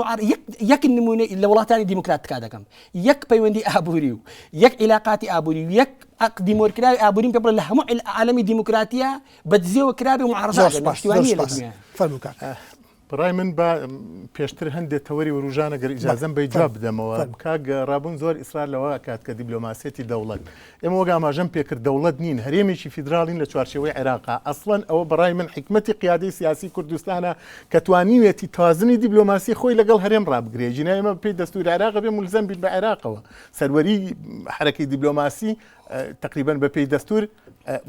یەک نمونە لە وڵاتانی دیموکراتیکا دەکەم یەک پەیوەندی ئابووری و یەک عیلاقاتی ئابووری و یەک عقدی مۆرکراوی ئابوورین پێ بڵێ لە هەموو عالەمی دیموکراتیە بەدزێوە کرابێ و معارەزە پشتیوانیە لە دنیا. بڕای من بە پێشتر هەندێک تەوەری وروژانە گەر ئیجازەم بە جواب بدەمەوە کاک ڕابوون زۆر ئیسرار لەوە کات کە دیبلۆماسیەتی دەوڵەت ئێمە وەک ئاماژەم پێکرد دەوڵەت نین هەرێمێکی فیدراڵین لە چوارچێوەی عێراقا ئەسڵەن ئەوە بەڕای من حکمەتی قیادەی سیاسی کوردستانە کە توانیوێتی تازنی دیبلۆماسی خۆی لەگەڵ هەرێم ڕابگرێ ژینە ئێمە پێی دەستوری عێراق بێ مولزەم بین بە عێراقەوە سەروەری حرەکەی دیبلۆماسی تقریبا بە پێی دەستور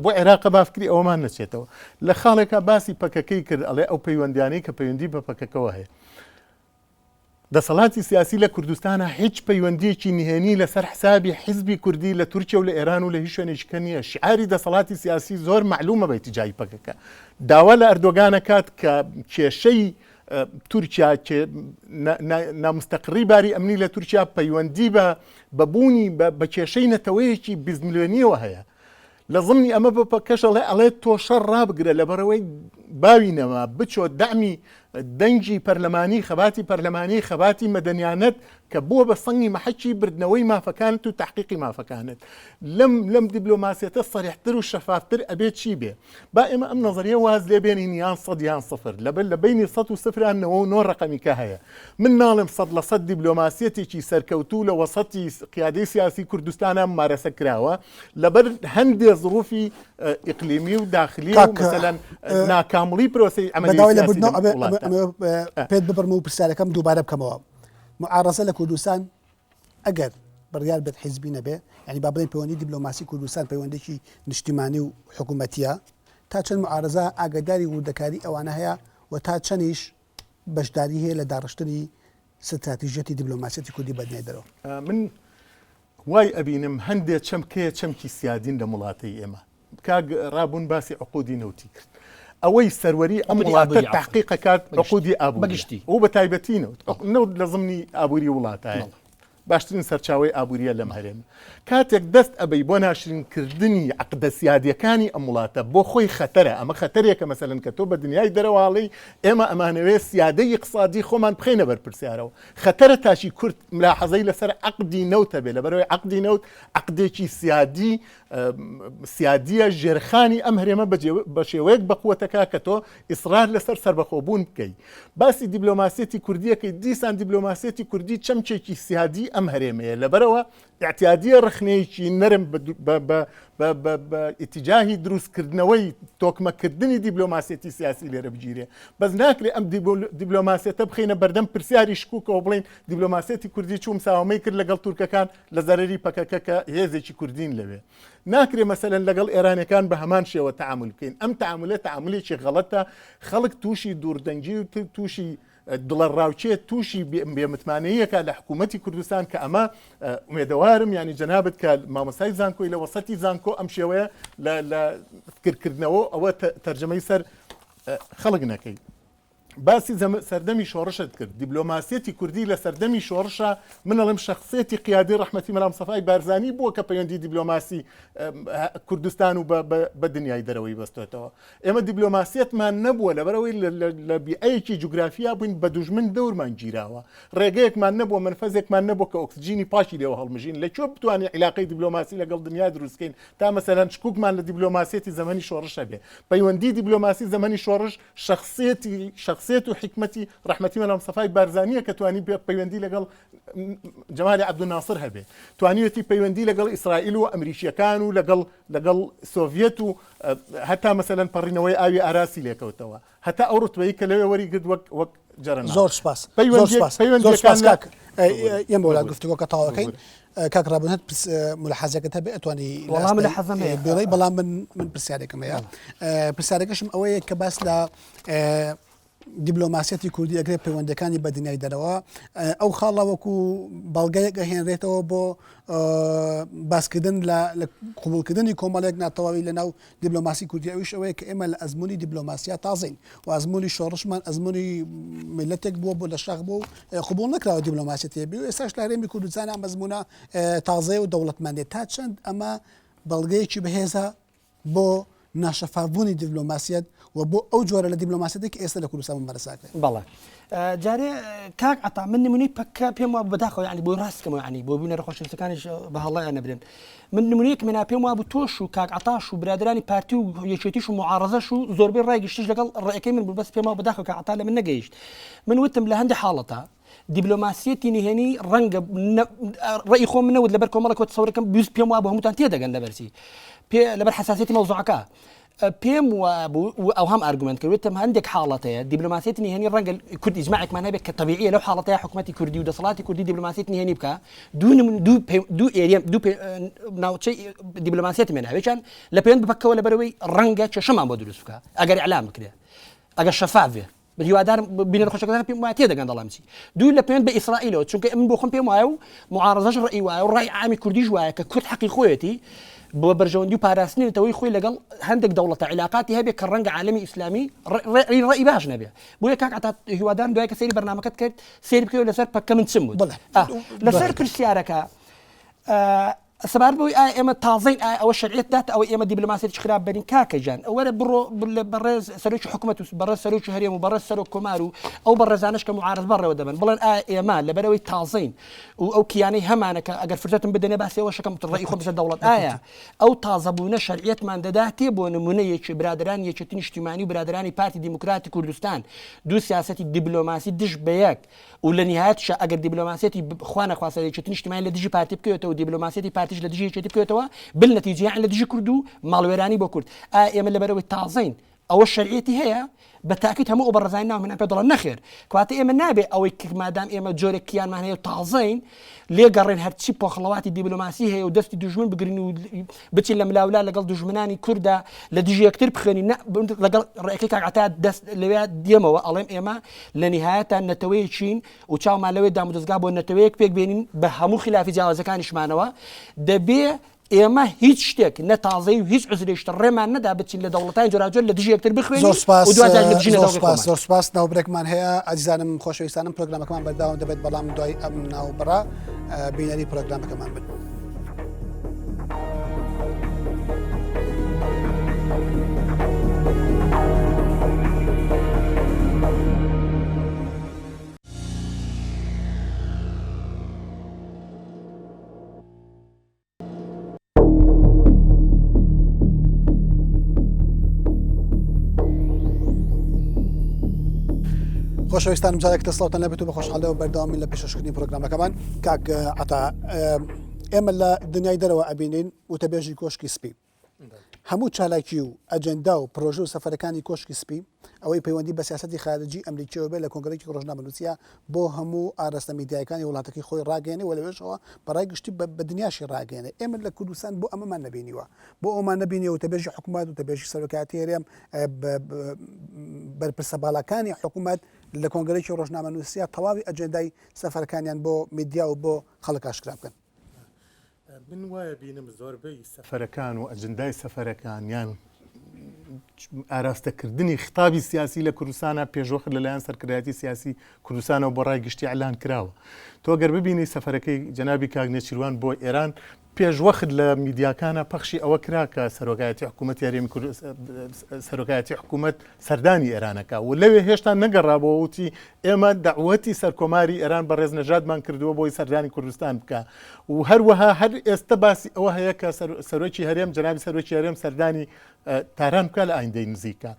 بۆ عێراق بافکری ئەوەمان نەچێتەوە لە خاڵێکە باسی پەکەکەی کرد ئەڵێ ئەو پەیوەندیانەی کە پەیوەندی بە پەکەکەوە هەیە دەسەڵاتی سیاسی لە کوردستانە هیچ پەیوەندیەکی نهێنی لەسەر حسابی حیزبی کوردی لە تورکیا و لە ئێران و لە هیچ شوێنێکە نییە شعاری دەسەڵاتی سیاسی زۆر معلومە بە ئیتیجای پەکەکە داوا لە ئەردۆگانە کات کە کێشەی تورکیا نامستەقڕی باری ئەمنی لە تورکیا پەیوەندی بەبوونی بە کێشەی نەتەوەیەکی 20 میلیۆنیەوە هەیە لە ضمنی ئەمە بە کەشەڵێ ئەڵێ تۆ شەڕ ڕابگرە لەبەرەوەی باوینەوە بچۆ دەعمی دەنگی پەرلەمانی خەباتی پەرلەمانی خەباتی مەدەنیانەت کە بووە بە سەنگی مەحەکی بردنەوەی مافەکانت و تحقیقی مافەکانت لەم دیبلۆماسیەتە سەریحتر و شەفافتر ئەبێت چی بێ با ئێمە ئەم نەزەریە واز لێ بێنین یان 100 یان 0 لە بینی 100 و 0 ڕقەمیکە هەیە من ناڵم 100% دیبلۆماسیەتێکی سەرکەوتوو لە وەسەتی قیادەی سیاسی کوردستانە مارەسە کراوە لەبەر هەندێک ظروفی ئیقلیمی و داخلی و مثلا ناکامڵی پرۆسی ئەمەلی پێت ببڕم و پرسیارەکەم دووبارە بکەمەوە معارەزە لە کوردستان ئەگەر بڕیار بێت حیزبی نەبێ ینی با بڵێن پەیوەندی دیبلۆماسی کوردستان پەیوەندێکی نیشتیمانی و حکوومەتیە تا چەند معارەزە ئاگاداری وردەکاری ئەوانە هەیە و تا چەندیش بەشداری هەیە لە داڕشتنی ستراتیژەتی دیبلۆماسیەتی کوردی بەدنیای دەرەوە من وای ئەبینم هەندێک چەمکەیە چەمکی سیادین لە وڵاتی ئێمە کاک ڕابوون باسی عقودی نەوتی کرد ئەوەی سەروەری ئەم وڵاتە تحقیقەکات عقودی ئابووری و بە تایبەتی نەوت لە ضمنی ئابووری وڵاتایە باشترین سەرچاوی ئابووریە لەم هەرێمە کاتێک دەست ئەبەی بۆ ناشرینکردنی عقدە سیادیەکانی ئەم وڵاتە بۆ خۆی خەتەرە ئەمە خەتەرێکە مەسەلەن کە تۆ بە دنیای دەرەواڵی ئێمە ئەمانەوێت سیادەی اقتصادی خۆمان بخینە بەرپرسیارەوە خەتەرە تاشی کورد ملاحەزەی لەسەر عقدی نەوتە بێ لەبەرەوەی عقدی نەوت عقدێکی سیادیە ژێرخانی ئەم هەرێمە بە شێوەیەک بەقووەتەکە کە تۆ ئیسرار لەسەر سەربەخۆبوون بکەیت باسی دیبلۆماسیەتی کوردیەکەی دیسان دیبلۆماسیەتی کوردی چەمچێکی سیادی ئەم هەرێمەیە لەبەرەوە اعتیادیە ڕخنەیەکی نەرم بە ئیتیجاهی دروستکردنەوەی تۆکمەکردنی دیبلۆماسیەتی سیاسی لێرە بگیرێ بەس ناکرێت ئەم دیبلۆماسیەتە بخینە بەردەم پرسیاری شکوکەوە بڵین دیبلۆماسیەتی کوردی چوم ساومەی کرد لەگەڵ تورکەکان لە زەرری پەکەکە کە هێزێکی کوردین لەوێ ناکرێ مەسەلەن لەگەڵ ئێرانەکان بە هەمان شێوە تەعامل بکەین ئەم تەعاملە تەعاملێکی غەڵەتە خەڵک تووشی دووردەنگی و تووشی دڵە ڕاوچێت تووشی بێمتمانەیەکە لە حکوومەتی کوردستان کە ئەمە ئومێدەوارم ینی جەنابەت کە مامۆسای زانکۆی لە وەسەتی زانکۆ ئەم شێوەیە لە فکرکردنەوە ئەوە تەرجەمەی سەر خەڵک نەکەی باسی سەردەمی شۆڕشت کرد دیبلۆماسیەتی کوردی لە سەردەمی شۆڕشە منەڵم شخصێتی قیادی ڕەحمەتی مەلام سەفای بارزانی بووە کە پەیوەندی دیبلۆماسی کوردستان و بە دنیای دەرەوەی بەستێتەوە ئێمە دیبلۆماسیەتمان نەبووە لەبەرەوەی لە بیئەیەکی جوگرافیا بووین بە دوژمن دەورمان گیراوە ڕێگەیەکمان نەبووە منفەزێکمان نەبووە کە ئۆکسجینی پاشی لێوە هەڵمژین لەکوێ بتوانین عیلاقەی دیبلۆماسی لەگەڵ دنیا دروستکەین تا مەسەلەن شکوکمان لە دیبلۆماسیەتی زەمەنی شۆڕشە بێ پەیوەندی دیبلۆماسی زەمەنی شۆڕش شخصیت و حکمەتی ڕەحمەتی مەلام سەفای بارزانیە کە توانی پەیوەندی لەگەڵ جەمالی عەبدولناسر هەبێ توانیوێتی پەیوەندی لەگەڵ ئیسرائیل و ئەمریکیەکان و لەگەڵ سۆڤیەت و هەتا مەسەلەن پەڕینەوەی ئاوی ئاراسی لێکەوتەوە هەتا ئەو ڕوتبەی کە لەوێ وەریگرت وەک جەرەنا زۆر سپاس ئێمە وڵات گفتوگۆکە تاواکەین کاک ڕابوون هەت ملاحەزەکەت هەبێ ئەتوانی بێڵی بەڵام من پرسیارێکم هەیە پرسیارەکەشم ئەوەیە کە باس لە دیبلۆماسیەتی کوردی ئەگرێ پەیوەندەکانی بە دنیای دەرەوە ئەو خاڵە وەکو بەڵگەیەک هێنرێتەوە بۆ باسکردن لە قوبولکردنی کۆمەڵێک ناتەواوی لەناو دیبلۆماسی کوردی ئەویش ئەوەیە کە ئێمە لە ئەزمموی دیبلۆماسیە تازین و ئەزمموی شۆڕشمان ئەزمموی میلەتێک بووە بۆ لە شەخ بوو قوبول نەکراوە دیبلۆماسیەتی بی و ئێستاش لە هەرێمی کوردستان ئەم ئەزممونە تازەیە و دەوڵەتمەندێت تا چەند ئەمە بەڵگەیەکی بەهێزە بۆ ناشەفافبوونی دیبلۆماسیەت و بۆ ئەو جۆرە لە دیبلۆماسیەتێک ئێستا لە کوردستان بەرەساکرێت. بەڵێ جارێ کاک عتا من نمونەی پەکە پێم وە بەداخەوە ینی بۆ ڕاستکەمەوە ینی بۆ بوونە ڕەخۆشەویستەکانیش بە هەڵەیان نەبرێن. من نمونەیەک منا پێم وابوو تۆش و کاک عتاش و برادرانی پارتی و یەکێتیش و معارەزەش و زۆربەی ڕای گشتیش لەگەڵ ڕێەکەی من بوو بەس پێم وابوو بەداخەوە کاک عتا لە من نەگەیشت. من وتم لە هەندێک حاڵەتە دیبلۆماسیەتی نهێنی ڕەنگە ڕێی خۆم منەوت لەبەر کۆمەڵێک وەتەسەورەکەم بیست پێم وابوو هەمووتان تێدەگەن لەبەرچی لەبەر حساسیەتی مەوزوعەکە. پێم وابوو ئەو هەم ئارگومنت کردوتم هەندێک حاڵەتەیە دیبلۆماسیەتی نهێنی ڕەنگە کورد ئیجماعێکمان هەبێت کە طبیعیە لەو حاڵەتەیە حکوومەتی کوردی و دەسەڵاتی کوردی دیبلۆماسیەتی نهێنی بکە دوو ئێریە ناوچەی دیبلۆماسیەتی من هەوێتیان لە پێیان بپەکەوە لەبەرەوەی ڕەنگە کێشەمان بۆ دروست بکە ئەگەر ئیعلام بکرێ ئەگەر شەفافێ هیوادار بینەر خۆشەکان پێم وایە تێدەگەن دەڵام چی دوو لە پێیان بە ئیسرائیلەوە چونکە من بۆ خۆم پێم وایە و معارەزەش ڕێی وایە و ڕای عامی کوردیش وایە کە کورد حەقی خۆیەتی بۆ بەرژەوەندی و پاراستنێتەوەی خۆی لەگەڵ هەندێک دەوڵەتە علاقاتی هەبێت کە ڕەنگە عالەمی ئیسلامی ڕێی باش نەبێ بۆیە کاک عتا هیوادارم دوای کە سەیری بەرنامەکەت کرد سەیری بکەوە لەسەر پەکە من چم بوو لەسەر پرسیارەکە سەبار بۆی ئایا ئێمە تازەین ئایا ئەوە شەرعیەت دات ئەوە ئێمە دیبلۆماسیەتی خراپ بەرین کاکە جان ئەوەرە بڕۆ بەڕێز سەرۆکی حکوومەت و بەڕێز سەرۆکی هەرێم و بەڕێز سەرۆک کۆمار و ئەو بەڕێزانش کە معارەز بەڕێوە دەبن بڵێن ئایا ئێمە لەبەرەوەی تازەین و ئەو کیانەی هەمانەکە ئەگەر فرصەتم بدەنێ باسی ئەوە شەکەم ڕێی خۆم بەسەر دەوڵەت ئایا ئەو تازەبوونە شەرعیەتمان دەداتێ بۆ نمونەیەکی برادران یەکێتی نیشتیمانی و برادرانی پارتی دیموکراتی کوردستان دوو سیاسەتی دیبلۆماسی دش بە یەک و لە نهایەتش ئەگەر دیبلۆماسیەتی خوا نەخواسە یەکێتی نیشتیمانی لە دژی پارتی بکەوێتەوە و دیبلۆماسیەتی پارتیش لە دژی یەکێتی بکەوێتەوە بالنتیجه لە دژی کورد و ماڵوێرانی بۆ کورد ئێمە لەبەرەوەی تازەین ئەوە شەرعیەتی هەیە بە تاکید هەموو ئەو بەڕێزانی ناو منە پێ دەڵێن نەخێر کەواتە ئێمە نابێ ئەوەی کە مادام ئێمە جۆرێک کیانمان هەیە و تازەین لێگەڕێن هەرچی پۆخڵەواتی دیبلۆماسی هەیە و دەستی دوژمن بگرین و بچین لە ملاولا لەگەڵ دوژمنانی کووردا لە دژی یەکتر بخوێنین لەگەڵ ڕێەکەی کاک عتا دەست لەوێ دێمەوە ئەڵێم ئێمە لە نهایەتە نەتەوەیەکین و چاومان لەوێ دامودەستگا بۆ نەتەوەیەک پێک بێنین بە هەموو خلافی جیاوازەکانیشمانەوە دەبێ ئێمە هیچ شتێک نەتازەی و هیچ عزرێشتە ڕێمان نەدا بچین لە دەوڵەتانی جۆراجۆر لە دژی یەکتر بخوێنین زۆر سپاس ناوبرێکمان هەیە ئازیزانم خۆشەویستانم پرۆگرامەکەمان بەرداوام دەبێت بەڵام دوای ئەم ناوبڕا بینەری پرۆگرامەکەمان بن. خۆشەویستانم جارێک دەسڵاتان لەبێت و بە خۆشحاڵیەوە بەردەوامی لە پێشکردنی پرۆگرامەکەمان کاک عتا ئێمە لە دنیای دەرەوە ئەبینین وتەبێژی کۆشکی سپی هەموو چالاکی و ئەجەندا و پرۆژە و سەفەرەکانی کۆشکی سپی ئەوەی پەیوەندی بە سیاسەتی خارجی ئەمریکیەوە بێت لە کۆنگرێکی ڕۆژنامەنووسیە بۆ هەموو ئاراستە میدیایەکانی وڵاتەکەی خۆی ڕاگەێنێ و لەوێشەوە بەڕای گشتی بە دنیاشی ڕاگەێنێ ئێمە لە کوردستان بۆ ئەمەمان نەبینیوە بۆ ئەومان نەبینی و تەبێژی حکوومەت و تەبێژی سەرۆکاتی هەرێم بەرپرسە باڵەکانی حکوومەت لە کۆنگرێکی ڕۆژنامەنووسیە تەواوی ئەجەندای سەفەرەکانیان بۆ میدیا و بۆ خەڵک ئاشکرا بکەن. من وایە بینم زۆربەی سەفەرەکان و ئەجندای سەفەرەکان یان ئاراستەکردنی خطابی سیاسی لە کوردستانە پێشوەخت لەلایەن سەرکردایەتی سیاسی کوردستانەوە بۆ ڕای گشتی ئەلان کراوە. تۆ گەر ببینی سەفەرەکەی جەنابی کاک نێچیروان بۆ ئێران پێشوەخت لە میدیاکانە پەخشی ئەوە کرا کە سەرۆکایەتی حکوومەت یاریێمی سەرۆکایەتی حکوومەت سەردانی ئێرانەکە و لەوێ هێشتا نەگەڕابەوە وتی ئێمە دەعوەتی سەرکۆماری ئێران بە ڕێزنەژادمان کردووە بۆی سەردانی کوردستان بکە و هەروەها هەر ئێستا باسی ئەوە هەیە کە سەرۆکی هەرێم جەنابی سەرۆکی هەرێم سەردانی تاران بکە لە ئایندەی نزیکە.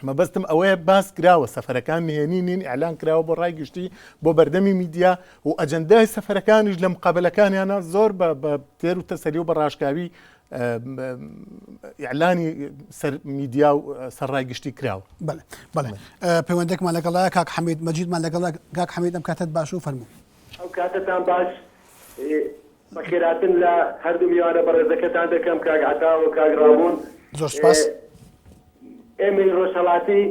مەبەستم ئەوەیە باس کراوە سەفەرەکان نهێنین ئیعلان کراوە بۆ ڕای گشتی بۆ بەردەمی میدیا و ئەجەندای سەفەرەکانیش لە مقابلەکانیانە زۆر بە تێر و تەسەلی و بە ڕاشکاوی ئیعلانی سەر میدیا و سەرڕای گشتی کراوە. بەڵێ پەیوەندێکمان لەگەڵایە کاک حەمید مەجیدمان لەگەڵ کاک حەمید ئەم کاتت باش و فەرموو. ئەو کاتتان باش بەخێراتن لە هەردوو میوانە بەڕێزەکەتان دەکەم کاک عتا و کاک ڕابوون. زۆر سپاس. ئێمە ڕۆژهەڵاتی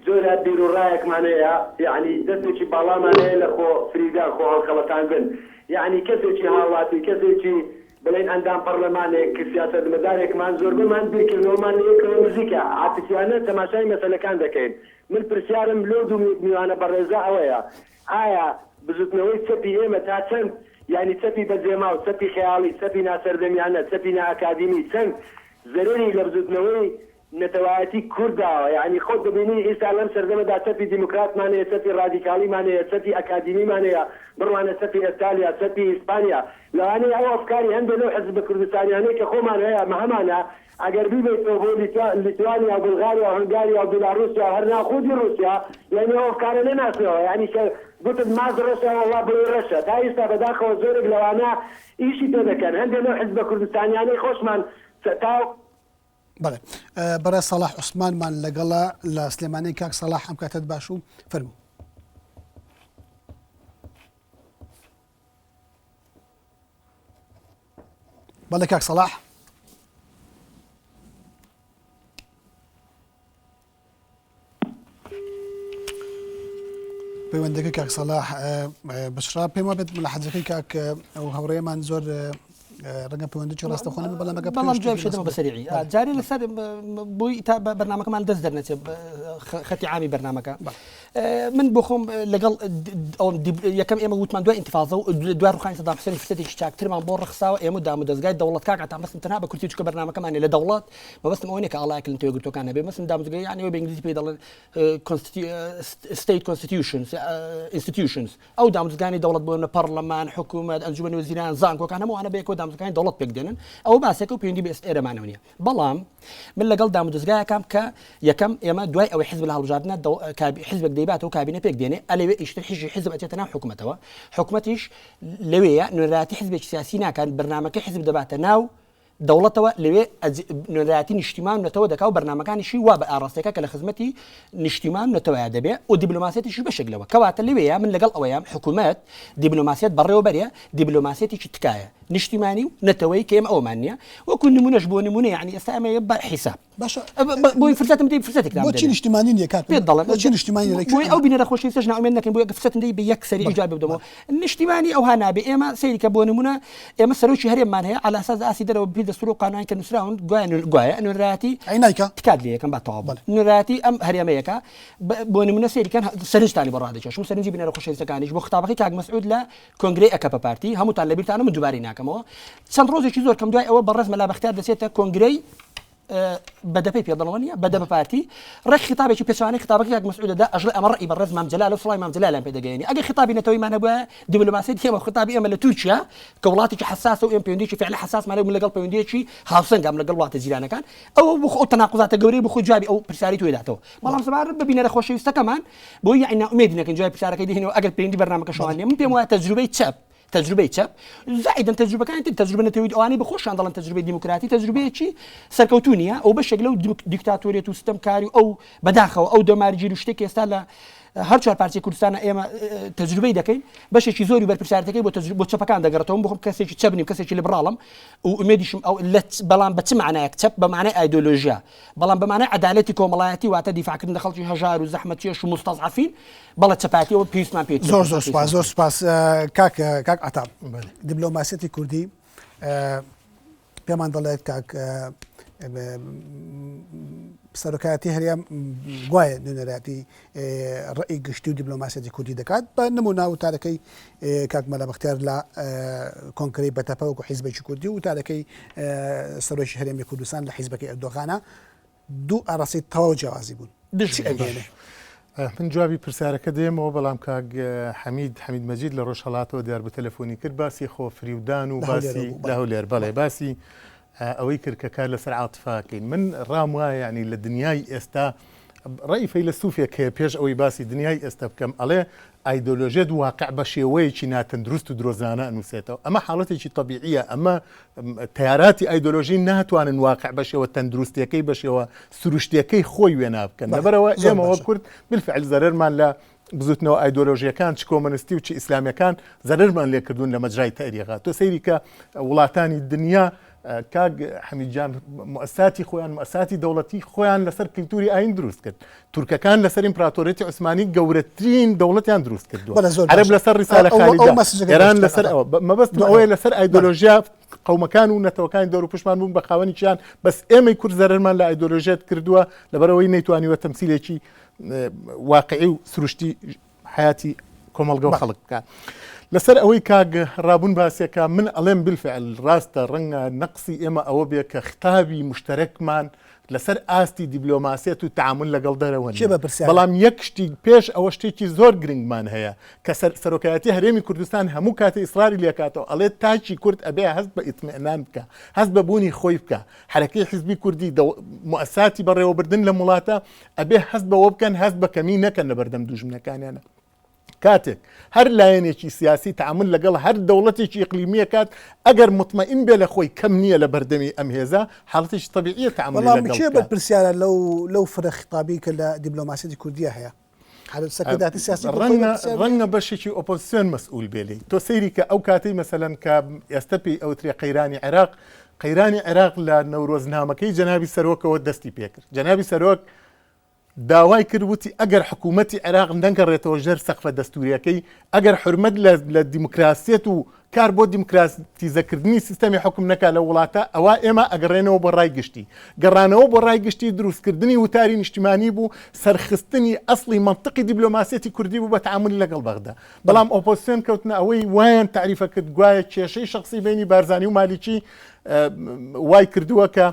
زۆرە بیرروڕایەکمان هەیە یعنی دەستێکی باڵامان هەیە لە خۆ فریدا خۆ هەڵخەڵەتان بن یعنی کەسێکی هاوڵاتی کەسێکی بڵێن ئەندام پەرلەمانێک کە سیاسەتمەدارێکمان زۆربەمان بیرکردنەوەمان لەیەکەوە نزیکە عاتیفیانە تەماشای مەسەلەکان دەکەین. من پرسیارم لۆ دوو میوانە بەڕێزە ئەوەیە ئایا بزوتنەوەی چەپی ئێمە تا چەند یعنی چەپی بەجێما و چەپی خەیاڵی چەپی ناسەردەمیانە چەپی نائەکادیمی چەند زەرێری لە بزوتنەوەی نەتەوایەتی کورداوە یعنی خۆت دەبینی ئێستا لەم سەردەمەدا چەپی دیموکراتمانەیە چەپی ڕادیکالیمانەیە چەپی ئەکادیمیمانەیە بڕوانە چەپی ئەستالیا چەپی ئیسپانیا لەوانەیە ئەو ئەفکاری هەندێک لەو حزب کوردستانیانەی کە خۆمان هەیە هەمانە ئەگەر بیبێتەوە بۆ لیتوانیا بولغاریا هەنگاریا و بیلاڕوسیا هەر ناخودی رووسیا یعنی ئەو ئەفکارە نەناسنەوە یعنی کە گوتت ماز ڕەشە وڵا بۆی ڕەشە تا ئێستا بەداخەوە زۆرێک لەوانە ئیشی تۆ دەکەن هەندێک لەو حزب کوردستانیانەی خۆشمان تا بەڵێ بەرە سەلاح عوسمانمان لەگەڵە لە سلێمانی کاک سەلاح ئەم کاتت باش و فەرموو. بەڵێ کاک سەلاح پەیوەندەکەی کاک سەلاح بشرا پێم وابێت لە حەجەکەی کاک ئەو هەوڕێمان زۆر ڕەنگە پەیوەندێکی ڕاستەخۆنە بەڵام جواب شدەمە بەسەریعی جارێ لەسەر بۆی تا بەرنامەکەمان دەست دەرنەچێت خەتی عامی بەرنامەکە من بۆ خۆم لەگەڵ یەکەم ئێمە وتمان دوای ئینتیفاضە و دوای ڕوخانی سەدام حوسێن فرسەتێکی چاکترمان بۆ ڕخساوە ئێمە دام و دەستگای دەوڵەت کاک تا مەستم تەنها بە کورتی چکە بەرنامەکەمانێ لە دەوڵەت مەبەستم ئەوەیە کە ئاڵایەک لە تێگرتوەکان هەبێ مەستم دامزگای یعنی بە ئینگلیزی پێی دەڵێن state constitutions institutions ئەو دامزگانی دەوڵەت بۆنە پەرلەمان حکوومەت ئەنجومەنی وەزیران زانکۆکان هەمووانە بەیەکەوە دامزگانی دەوڵەت پێک دێنن ئەو باسێکە و پەیوەندی بە ئێرەمانەوە نییە بەڵام من لەگەڵ دام و دەستگایەکەم کە یەکەم ئێمە دوای ئەوەی حزب لە هەڵبژاردنە حزبێک دەیباتەوە کابینە پێک دێنێ ئەلێوێ ئیشتر حزب ئەچێتە ناو حکوومەتەوە حکوومەتیش لەوەیە نوێنەراتی حزبێکی سیاسی ناکات بەرنامەکەی حزب دەباتە ناو دەوڵەتەوە لەوێ نوێنەراتی نیشتیمان نەتەوە دەکا و بەرنامەکانیشی وا بە ئاڕاستەکە کە لە خزمەتی نیشتیمان نەتەوەیە دەبێ و دیبلۆماسیەتیش بەشێک لەوە کەواتە لەوەیە من لەگەڵ ئەوەیە حکوومەت دیبلۆماسیەت بەڕێوەبەرە دیبلۆماسیەتێکی تکایە نیشتیمانی و نەتەوەی کە ئێمە ئەومان نییە وەکو نمونەش بۆ نمونە یعنی ئێستا ئەمە بە حیساب باشە بۆی فرسەتم دەی فرسەتێک بۆچی نیشتیمانی نییە کات پێت دەڵێم بۆچی نیشتیمانی بۆی ئەو بینەرە خۆشی سەژ ناومێن نەکەین بۆ فرسەتم دەی بە یەک سەری ئیجاب بدەمەوە نیشتیمانی ئەوها نابێ ئێمە سەیریکە بۆ نمونە ئێمە سەرۆکی هەرێممان هەیە على ئاساس ئاسی دەرەوە بیر دەستور و قانونی کە نووسراون گوایە نوێنەراتی عینایکە تکات لێ یەکەم با تەواو نوێنەراتی ئەم هەرێمەیەکە بۆ نمونە سەیریکەن سەرنجتانی بەڕادەکێشم سەرنجی بینەرە خۆشەویستەکانیش بۆ خطابەکەی کاک مەسعود لە کۆنگرەی ئەکەپە پارتی هەمووتان لەبیرتانە من دووبارەی ناکەمەوە چەند ڕۆژێکی زۆر کەم دوای ئەوە بەڕێز مەلا بەختیار دەچێتە کۆنگرەی بەدەپەی پێدەڵەوەنیە بەدەبە پارتی ڕێک خطابێکی پێچوانەی خطابەکەی کاک مەسعودەدا ئەژڵ ئەمە ڕئی بەڕێز مام جەلال و سڵای مام جەلالان پێدەگەیەنی ئەگەر خطابی نەتەوەیمان هەبووە دیبلۆماسیەت هێمە خطابی ئێمە لە تورکیا کە وڵاتێکی حساسە و ئێمە پەیوەندیی فعلی حساسمان هەبوو لەگەڵ پەیوەندیەکی هاوسەنگام لەگەڵ وڵاتە جیرانەکان ئەوە بۆ ئەو تەناقوزاتە گەورەی بۆ خۆی جوابی ئەو پرسیاری توی داتەوە بەڵام سەبارەت بە بینەرە خۆشەویستەکەمان بۆ یعنی ناومێدی نەکەین جوای پرسیارەکەی دێنەوە ئەگەر پەیوەندی بەرنامەکە شەوانێ من پێم وایە تەجروبەی چەپ تجربه چەپ زائدا تجربەکان تجربه نەتەوەی ئەوانەی بەخۆشیان دەڵێن تجربەی دیموکراتی تجربەیەکی سەرکەوتوو نیە ئەو بەشێک لەو دیکتاتۆریەت و ستەمکاری و ئەو بەداخەوە ئەو دەمارگیر و شتێکی ئێستا لە هەر چوار پارچەی کوردستانە ئێمە تجربەی دەکەین بەشێکی زۆری بەرپرسیارەکەی بۆ چەپەکان دەگەڕێتەوە بخۆم کەسێکی چەپ نیم کەسێکی لیبراڵم و ئومێدیشم ئەو بەڵام بە چ معنایەک چەپ بە معنای ئایدۆلۆژیا بەڵام بە معنای عەدالەتی کۆمەڵایەتی واتە دیفاعکردن لە خەڵکی هەژار و زەحمەتکێش و مستەضعەفین بەڵە چەپاتیەوە پێویستمان پێ زۆر سوپاس کاک عەتاب دیبلۆماسیەتی کوردی پێمان دەڵێت کاک سەرۆکایەتی هەرێم گوایە نوێنەراتی ڕێی گشتی و دیبلۆماسیەتی کوردی دەکات بە نمونا وتارەکەی کاک مەلا بەختیار لە کۆنگرەی بەتەپە وەکو حیزبێکی کوردی و وتارەکەی سەرۆکی هەرێمی کوردستان لە حیزبەکەی ئەردۆغانە دوو ئاڕاسی تەواو جیاوازی بوون من جوابی پرسیارەکە دێمەوە بەڵام کاک حەمید مەجید لە ڕۆژهەڵاتەوە دیار بە تەلەفۆنی کرد باسی خۆفریودان و باسی لە هەولێر بەڵێ باسی ئەوەی کرد کە کار لەسەر عاتفاکەین من ڕام وایە ینی لە دنیای ئێستا ڕێی فەیلسوفێک هەیە پێش ئەوەی باسی دنیای ئێستا بکەم ئەڵێ ئایدۆلۆژیە واقع بە شێوەیەکی ناتەندروست و درۆزانە ئەنووسێتەوە ئەمە حاڵەتێکی طبیعیە ئەمە تەیاراتی ئایدۆلۆژی ناتوانن واقع بە شێوە تەندروستیەکەی بە شێوە سروشتیەکەی خۆی وێنا بکەن لەبەرەوە ئێمەوە کورد بالفعل زەرەرمان لە بزوتنەوە ئایدۆلۆژیەکان چ کۆمەنستی و چ ئیسلامیەکان زەرەرمان لێکردوون لە مەجرای تاریخا تۆ سەیری کە وڵاتانی دنیا کاک حەمیدجان مؤسساتی خۆیان مؤسساتی دەوڵەتی خۆیان لەسەر کللتوری ئاین دروست کرد تورکەکان لەسەر ئیمپراتۆریەتی عوسمانی گەورەترین دەوڵەتیان دروست کردووە عەرەب لەسەر ریسالە خالیدا ئێران لەسەر ئەوە مەبەست ئەوەیە لەسەر ئایدۆلۆژیا قەومەکان و نەتەوەکانی دەور و پشمان بوون بە خاوەنییان بەس ئێمەی کورد زەرەرمان لە ئایدۆلۆژیات کردووە لەبەرەوەی نەیتوانیوە تەمسیلێکی واقعی و سروشتی حیاتی کۆمەڵگە و خەڵک بکات لەسەر ئەوەی کاگ ڕابوون باسیەکە من ئەڵێم بالفعل ڕاستە ڕەنگە نەقسی ئێمە ئەوە بێ کە خطابی مشتەرەکمان لەسەر ئاستی دیبلۆماسیەت و تعامل لەگەڵ دەرەوە بەڵام یەک شتی پێش ئەوە شتێکی زۆر گرنگمان هەیە کە سەرۆکایەتی هەرێمی کوردستان هەموو کاتە ئیسراری لێکاتەوە ئەڵێ تاچی کورد ئەبێ هەست بە ئیتمێنان بکە هەست بە بوونی خۆی بکە حرەکەی حیزبی کوردی موسساتی بەڕێوەبردن لە وڵاتە ئەبێ هەست بەوە بکەن هەست بە کەمی نەکەن لە بەردەم دوژمنەکانیانە کاتێک هەر لایەنێکی سیاسی تعامل لەگەڵ هەر دەوڵەتێکی ئیقلیمیە کات ئەگەر متمەئین بێ لە خۆی کەم نییە لە بەردەمی ئەم هێزە حاڵەتێکی تەبیعیە تعامل لەگەڵ بچێ بەرپرسیارە لەو فرە خطابی کە لە دیبلۆماسیەتی کوردیە هەیە سەکرداتی سیاسی ڕەنگە بەشێکی ئۆپۆزیسیۆن مەسئول بێلی تۆ سەیری کە ئەو کاتەی مەسەلەن کە ئێستا پێی ئەوترێ قەیرانی عێراق لە نەورۆزنامەکەی جەنابی سەرۆکەوە دەستی پێکرد جەنابی سەرۆک داوای کردوتی ئەگەر حکوومەتی عێراق نەگەڕێتەوە ژێر سەقفە دەستوریەکەی ئەگەر حرمەت لە دیموکراسیەت و کار بۆ دیموکراتیزەکردنی سیستەمی حکم نەکا لە وڵاتە ئەوە ئێمە ئەگەڕێنەوە بۆ ڕای گشتی گەڕانەوە بۆ ڕای گشتی دروستکردنی وتاری نیشتیمانی بوو سەرخستنی ئەسڵی منطقی دیبلۆماسیەتی کوردی بوو بە تعاملی لەگەڵ بەغدا بەڵام ئۆپۆزیسیۆن کەوتنە ئەوەی وایان تعریفە کرد گوایە کێشەی شخصی بینی بارزانی و مالیکی وای کردووە کە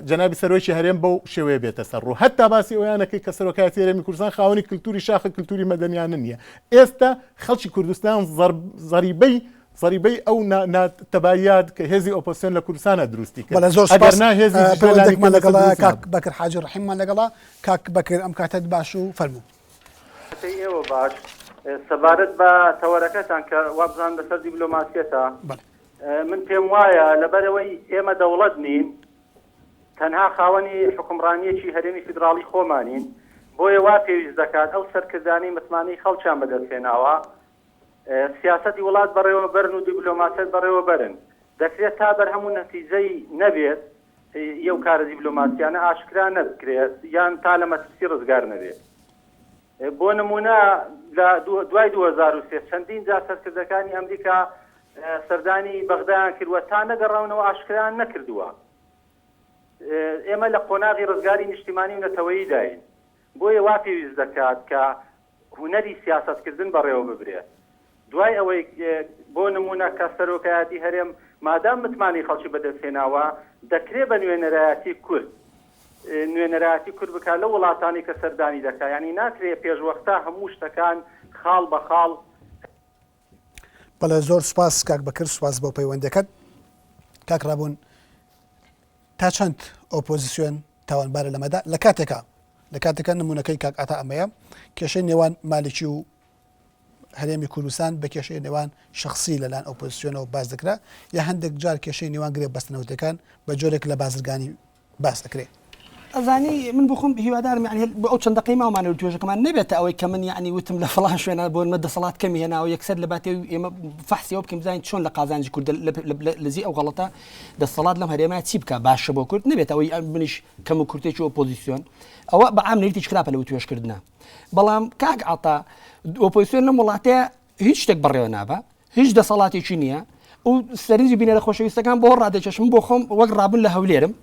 جەنابی سەرۆکی هەرێم بەو شێوەیە بێتە سەر ڕوو هەتا باسی ئەویانەکەی کە سەرۆکایەتی هەرێمی کوردستان خاوەنی کللتوری شاخە کللتوری مەدەنیانە نییە ئێستا خەڵکی کوردستان زەریبەی ئەو تەبایات کە هێزی ئۆپۆزیسیۆن لە کوردستانە دروستی کرد زۆر پەیوەندێکمان لەگەڵا کاک بەکر حاجی ڕەحیممان لەگەڵا کاک بەکر ئەم کاتت باش و فەرموو ئێوە باش سەبارەت بە تەوەرەکەتان کە وابزان لەسەر دیبلۆماسیەتە من پێم وایە لەبەرەوەی ئێمە دەوڵەت نین تەنها خاوەنی حکومڕانیەکی هەرێمی فیدراڵی خۆمانین بۆیە وا پێویست دەکات ئەو سەرکردانی متمانەی خەڵکیان بەدەستهێناوە سیاسەتی وڵات بەڕێوە بەرن و دیبلۆماسیەت بەڕێوە بەرن دەکرێت تا بەرهەموو نەتیجەی نەبێت یەو کارە دیبلۆماسیانە ئاشکرا نەبکرێت یان تا لە مەترسی ڕزگار نەبێت بۆ نمونە لە دوای 2003 چەندین جا سەرکردەکانی ئەمریکا سەردانی بەغدایان کردووە تا نەگەڕاونەوە ئاشکرایان نەکردووە ئێمە لە قۆناغی ڕزگاری نیشتیمانی و نەتەوەیی داین بۆیە وا پێویست دەکات کە هونەری سیاسەتکردن بەڕێوە ببرێت دوای ئەوەی بۆ نمونە کە سەرۆکایەتی هەرێم مادام متمانی خەڵکی بەدەستهێناوە دەکرێت بە نوێنەرایەتی کورد بکات لە وڵاتانی کە سەردانی دەکات ینی ناکرێت پێشوەختە هەموو شتەکان خاڵ بە خاڵ بەڵێ زۆر سوپاس کاک بەکر سوپاس بۆ پەیوەندەکەت کاک ڕابوون تا چەند ئۆپۆزیسیۆن تاوانبارە لەمەدا لە کاتێکە نمونونەکەی کاک ئاتا ئەمەیە کێشەی نێوان مالیکی و هەرێمی کوردستان بە کێشەی نێوان شخصی لەلایەن ئۆپۆزیسیۆنەوە باز دەکرا یا هەندێک جار کێشەی نێوان گرێ بەستنەوتەکان بە جۆرێک لە بازرگانی باس دەکرێت ئەزانی من بخۆم هیوادارم یعنی بۆ ئەو چەند دقەی ماوەمانە و توێژەکەمان نەبێتە ئەوەی کە من یعنی وتم لە فڵان شوێنە بۆ مە دەسەڵات کەمی هێنا و یەکسەر لە باتێ ئێمە فەحسیەوە بکەین بزانین چۆن لە قازانجی کورد لەزی ئەو غەڵەتە دەسەڵات لەم هەرێمە چی بکە باشە بۆ کورد نبێت ئەوەی منیش کەم و کورتێکی ئۆپۆزیسیۆن ئەوە بە عام نەریتی خراپە لەوەی توێژکردنە بەڵام کاک عەتا ئۆپۆزیسیۆن لەم وڵاتەیە هیچ شتێک بەڕێوە نابە هیچ دەسەڵاتێکی نییە و سەرنجی بینەرە خۆشەویستەکان بۆ ڕادێکێشم بۆ خۆم وەک ڕابن لە هەولێرم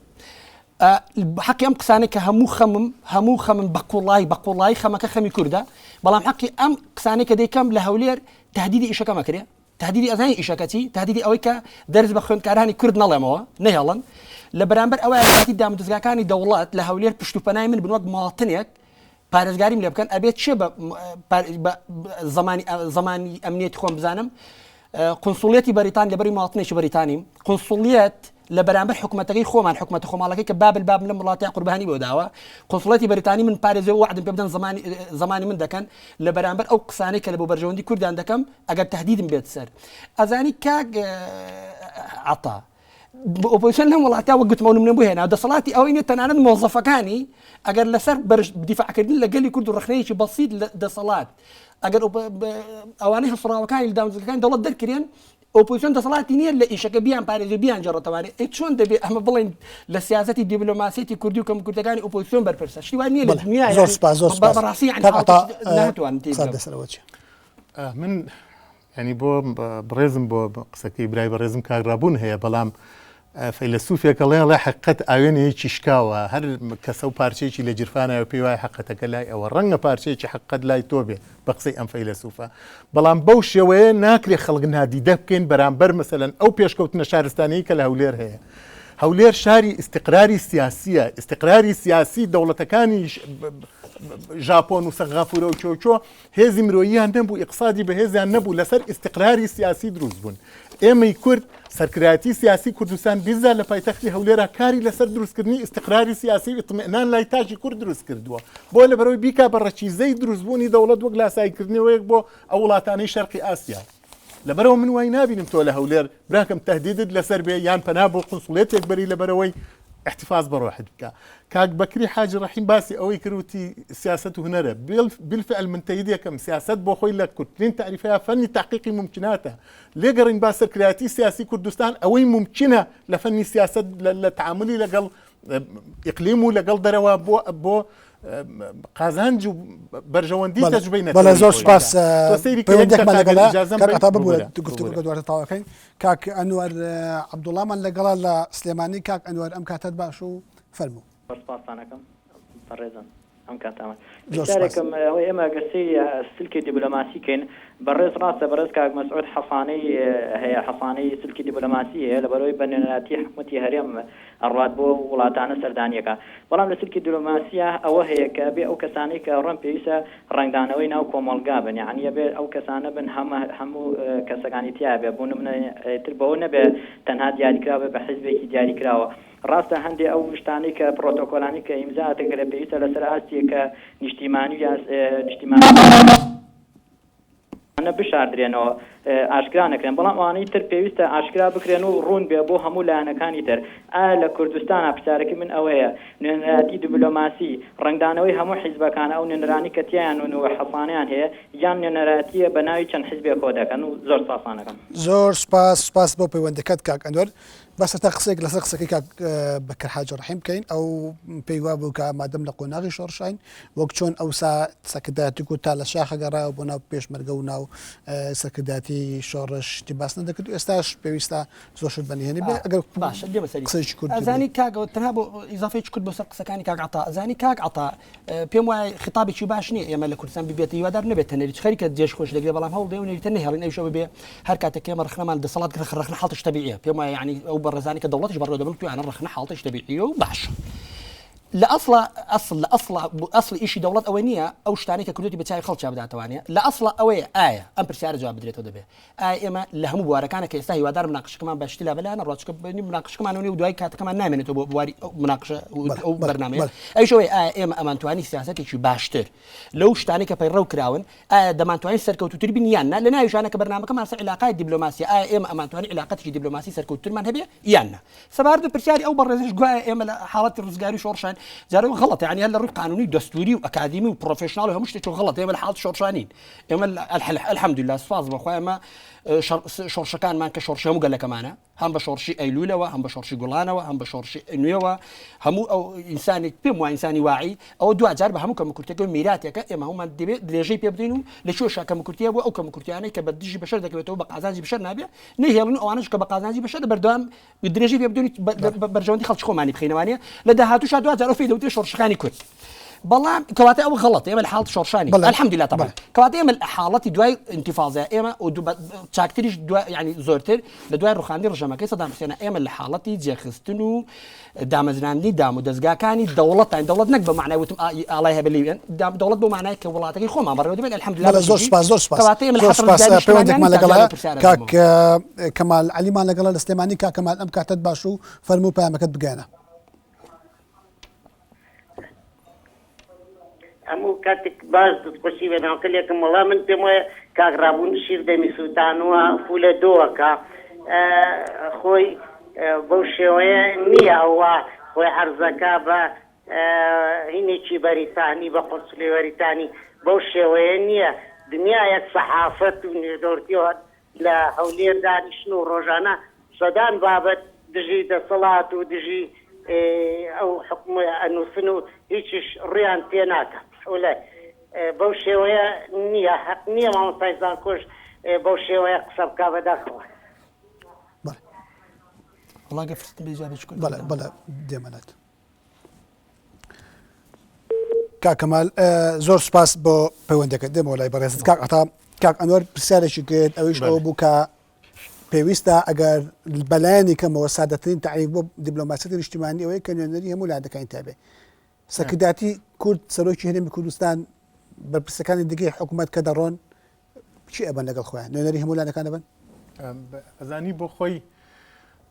حقی ئەم قسانێک کە هەموو خەمم بەقوڵای خەمەکە خەمی کووردە بەڵام حقی ئەم قسانێک کە دەیکەم لە هەولێر تهدیدی ئیشەکە مەکرێ تهدیدی ئەزانی ئیشەکەتی تهدیدی ئەوەی کە دەرز بە خوێندکارانی کورد نەڵێمەوە نەهێڵن لە بەرامبەر ئەوەیە کاتی دامەزگاکانی دەوڵات لە هەولێر پشتوپەنای من بنوەک ماڵاتنێک پارێزگاریم لێ بکەن ئەبێت چێ بە زمانی ئەمنیەتی خۆم بزانم قونسوڵیەتی بەریتان لەبەری ماڵاتنێکی بەریتانیم قونسوڵیەت لە بەرامبەر حکوومەتەکەی خۆمان حکوومەتە خۆماڵەکەی کە بابل لە وڵاتی قوربانی بۆ داوە قونسوڵەتی بەریتانی من پارێزێ وعدم پێ بدەن زمانی من دەکەن لە بەرامبەر ئەو قسانەی کە لە بۆ بەرژەوەندی کوردان دەکەم ئەگەر تهدیدم بێت سەر ئەزانی کاک عەتا ئۆپۆزیسیۆن لەم وڵاتە وەک گوتمە نمونە بۆ هێنا دەسەڵاتی ئەوەی نێت تەنانەت مۆزەفەکانی ئەگەر لەسەر دیفاعکردن لە گەلی کورد و ڕخنەیەکی بەسیط دەسەڵات ئەگەر ئەوانەی هەڵسڕاوەکانی لە دامەزگاکانی دەوڵەت دەرکرێن ئۆپۆزیسیۆن دەسەڵاتی نییە لە ئیشەکە بیان پارێزی بیان جێڕێتەوانێت چۆن دەبێت ئەمە بڵێن لە سیاسەتی دیبلۆماسیەتی کوردی و کەمکوردەکانی ئۆپۆزیسیۆن بەرپرسە شتی وای نییە لە دنیای زۆر سپاس بەڕاستی ناتوانن من ینی بۆ بڕێزم بۆ قسەکەی برای بەڕێزم کاک ڕابوون هەیە بەڵام فەیلسوفێکەڵێ حقت ئاوێنەیەکی شکاوە هەر کەسە و پارچێکی لە جرفانەوە پێی وایە حقەتەکە لای ئەوە ڕەنگە پارچێکی حقت لای تۆ بێ بە قسەی ئەم فەیلسوفە بەڵام بەو شێوەیە ناکرێ خەڵک نادیدە بکەین بەرامبەر مەسەلەن ئەو پێشکەوتنە شارستانەی کە لە هەولێر هەیە هەولێر شاری ئیستقراری سیاسیە ئیستقراری سیاسی دەوڵەتەکانی ژاپۆن و سەنغافورە و چۆچۆ هێزی مرۆییان نەبوو ئیقتصادی بەهێزیان نەبوو لەسەر ئیستقراری سیاسی دروست بوون ئێمەی کورد سەرکردایەتی سیاسی کوردستان بیرزا لە پایتەختی هەولێرە کاری لەسەر دروستکردنی ئیستقراری سیاسی و ئیطمئنان لای تاجی کورد دروست کردووە بۆ لەبەرەوەی بیکا بە ڕەچیزەی دروستبوونی دەوڵەت وەک لاسایکردنەوەیەک بۆ ئەو وڵاتانەی شەرقی ئاسیا لەبەرەوە من وای نبینم تۆ لە هەولێر براکەم تهدیدت لەسەر بێ یان پەنا بۆ قونسوڵێتێک بەری لەبەرەوەی احتفاظ بەڕۆحت بکە کاک بەکری حاج ڕەحیم باسی ئەوەی کردوتی سیاست و هونەرە بالفعل من تەیید یەکەم سیاست بۆ خۆی لە کورتترین تعریفەیە فەنی تحقیقی ممکناتە لێگەڕین با سەرکردایەتی سیاسی کوردستان ئەوەی ممکنە لە فەنی سیاست لە تعاملی لەگەڵ ئیقلیم و لەگەڵ دەرەوە بۆ قازانج و بەرژەوەندی تەجربەی نەکردن بەڵێ زۆر سوپاس پەیوەندێکمان لەگەڵا کاک عەتا ببوورە گفتوگۆ دواتر تەواوەکەین کاک ئەنوەر عەبدوڵڵامان لەگەڵا لە سلێمانی کاک ئەنوەر ئەم کاتت باش و فەرموو سپاسانەکەم بەڕێزم ئەم کاتامە جارێکم ئەوەی ئێمە گەسی سلکی دیبلۆماسیکەین بەڕێز ڕاستە بەڕێز کاک مەسعود حەسانەی هەیە حەسانەی سلکی دیبلۆماسی هەیە لەبەرەوەی بەنێراتی حکومەتی هەرێم ئەڕات بۆ وڵاتانە سەردانیەکە بەڵام لە سلکی دیبلۆماسیە ئەوە هەیە کە بێ ئەو کەسانی کە ڕەن پێویستە ڕنگدانەوەی ناو کۆمەڵگا بن یعنی بێ ئەو کەسانە بن هەموو کەسەکانی تیا بێ بوون تر بەوە نەبێ تەنها دیاریکراوە بە حیزبێکی دیاریکراوە ڕاستە هەندێک ئەو شتانی کە پرۆتۆکۆلانی کە ئیمزاتێک لە پێویستە لەسەر ئاستیە کە نیشتیمانی یا نیشتیمانی بشاردرێنەوە ئاشکرا نەکرێن بەڵام ئەوانەی تر پێویستە ئاشکرا بکرێن و ڕوون بێ بۆ هەموو لایەنەکانی تر لە کوردستانە پرسیارەکەی من ئەوەیە نوێنەراتی دیبلۆماسی ڕنگدانەوەی هەموو حیزبەکانە ئەو نوێنەرانی کە تیایان و حەسانیان هەیە یان نوێنەراتیە بە ناوی چەند حیزبێک کۆ دەکەن و زۆر سپاسانەکەم زۆر سپاس بۆ پەیوەندەکەت کاک ئەنوەر بەسە تا قسێک لەسەر قسەکەی کاک بەکر حاج ڕەحیم بکەین ئەو پێی وا بوو کە مادەم لە قۆناغی شۆڕشین وەک چۆن ئەوسا سەرکردایەتی کورد تا لە شاخە گەڕایەوە بۆ ناو پێشمەرگە و ناو سەرکردایەتی شۆڕشتی باس نەدەکرد و ئێستاش پێویستە زۆرشت بەنهێنی بێ ئەگەر باشە دێمە سەری قسەیکی کورد ئەزانی کاگەوە تەنها بۆ ئیزافەیەکی کورد بۆ سەر قسەکانی کاک عەتا ئەزانی کاک عەتا پێم وایە خیتابێکی باش نییە ئێمە لە کوردستان ببێتە هیوادار نەبێت تەنێری خەریکە جێش خۆش دەگرێت بەڵام هەوڵ دێ نێریتە نەهێڵین ئەوشەوە بێ هەر کاتێک ئێمە ڕخنەمان دەسەڵات ڕخنە حاڵتش تەبیعیە پێم وایە یعنی ئەو بەڕێزانی کە دەوڵەتیش بەڕێوە دەبن توانە ڕخنە حاڵتش تەبیعیە و باش لە ئەسڵ ئیشی دەوڵەت ئەوە نییە ئەو شتانی کە کردوتی بە چای خەڵک بداتوانێت لە ئەسڵ ئەوەیە ئایا ئەم پرسیارە جواب بدرێتەوە دەبێت ئایا ئێمە لە هەموو بوارەکانە کە ئێستا هیوادار مناقشەکەمان بەشتی لا بەلایەنە ڕاستکە مناقشەکەمانەوەی و دوای کاتەکەمان نامێنێتەوە بۆ بواری مناقشە ئەو بەرنامەیە ئەوشەوەی ئایا ئێمە ئەمانتوانی سیاسەتێکی باشتر لەو شتانی کە پەیڕەو کراون ئایا دەمانتوانی سەرکەوتوتر بین یان نا لە ناویشانە کە بەرنامەکەمان سەر علاقای دیبلۆماسی ئایا ئێمە ئەمانتوانی علاقەتێکی دیبلۆماسی سەرکەوتوترمان هەبێ یان نا سەبارەت بە پرسیاری ئەو بەڕێزش گوایە ئێمە لە حاڵەتی ڕزگاری شۆڕشان جارەوە غەڵەت يعني هلا الرق قانوني دستوري واكاديمي وبروفيشنال وهم مش غلط يا الحالة شورشانين يا الحمد لله صفاز بخويا ما شورشكان ما كشورشي هم قال لك معنا هم بشورشي ايلوله وهم بشورشي قلانه وهم بشورشي انويوا هم او انساني بيم انساني واعي او دوا جرب هم كم كرتي ميرات يا اما هم دريجي بيبدينو لشوشا كم كرتي او كم كرتي انا كبدجي بشر دك بتو بقازانجي بشر نابع نهيلن او انا كبقازانجي بشر بردوام دريجي بيبدوني برجوندي خلص خو ماني بخينوانيه لدهاتو شادوا جرو في دوتي شورشكاني كنت بلام كواتي او غلط يا الحالة شورشاني الحمد لله طبعا كواتي يا حالتي دواي انتفاضه يا تشاكتريش دوا يعني زورتر لدواي رخاندي رجمكي صدام حسين يا حالتي جاخستنو دامزناندي دامو دزغاكاني دولت يعني دولت نكبه معناه وتم الله باللي دولت بو معناه كولاتك خو ما برا الحمد لله زور سباس كواتي من الحصر بيوندك مال كاك كمال علي مال لقلا الاستماني كاك كمال ام كاتت باشو فرمو بامكت بقانا امو كاتك باز تخشي بنا كلكم والله من تم كاغرابون شير دمي سلطانوا فولا دوكا خوي بوشوي نيا هو خوي حرزكا با هنيشي بريتاني بقصلي بريتاني بوشوي نيا دنيا الصحافه ودورتيو لا هولير داني شنو روجانا صدان بابت دجي صلاة ودجي او حكم انه سنو هيش ريان تيناكا ولا بوشوية نية ما مصايزان كوش بوشوية قصب كابا داخل وڵاگە فرستن بێجابێ بەڵێ دێمەنێت کاکەمال زۆر سپاس بۆ پەیوەندەکەت دێمەوە لای بەڕێزت کاک ئەنوەر پرسیارێکی کرد ئەویش ئەوە بوو کە پێویستە ئەگەر بەلایەنی کەمەوە سادەترین تعریف بۆ دیبلۆماسیەتی نیشتیمانی ئەوەیە کە نوێنەری هەموو لایەنەکانی تابێ سەرکرداتی کورد سەرۆکی هەرێمی کوردستان بەرپرسەکانی دیگەی حکوومەت کە دەڕۆن چی ئەبن لەگەڵ خۆیان نوێنەری هەموو لایەنەکان دەبن ئەزانی بۆ خۆی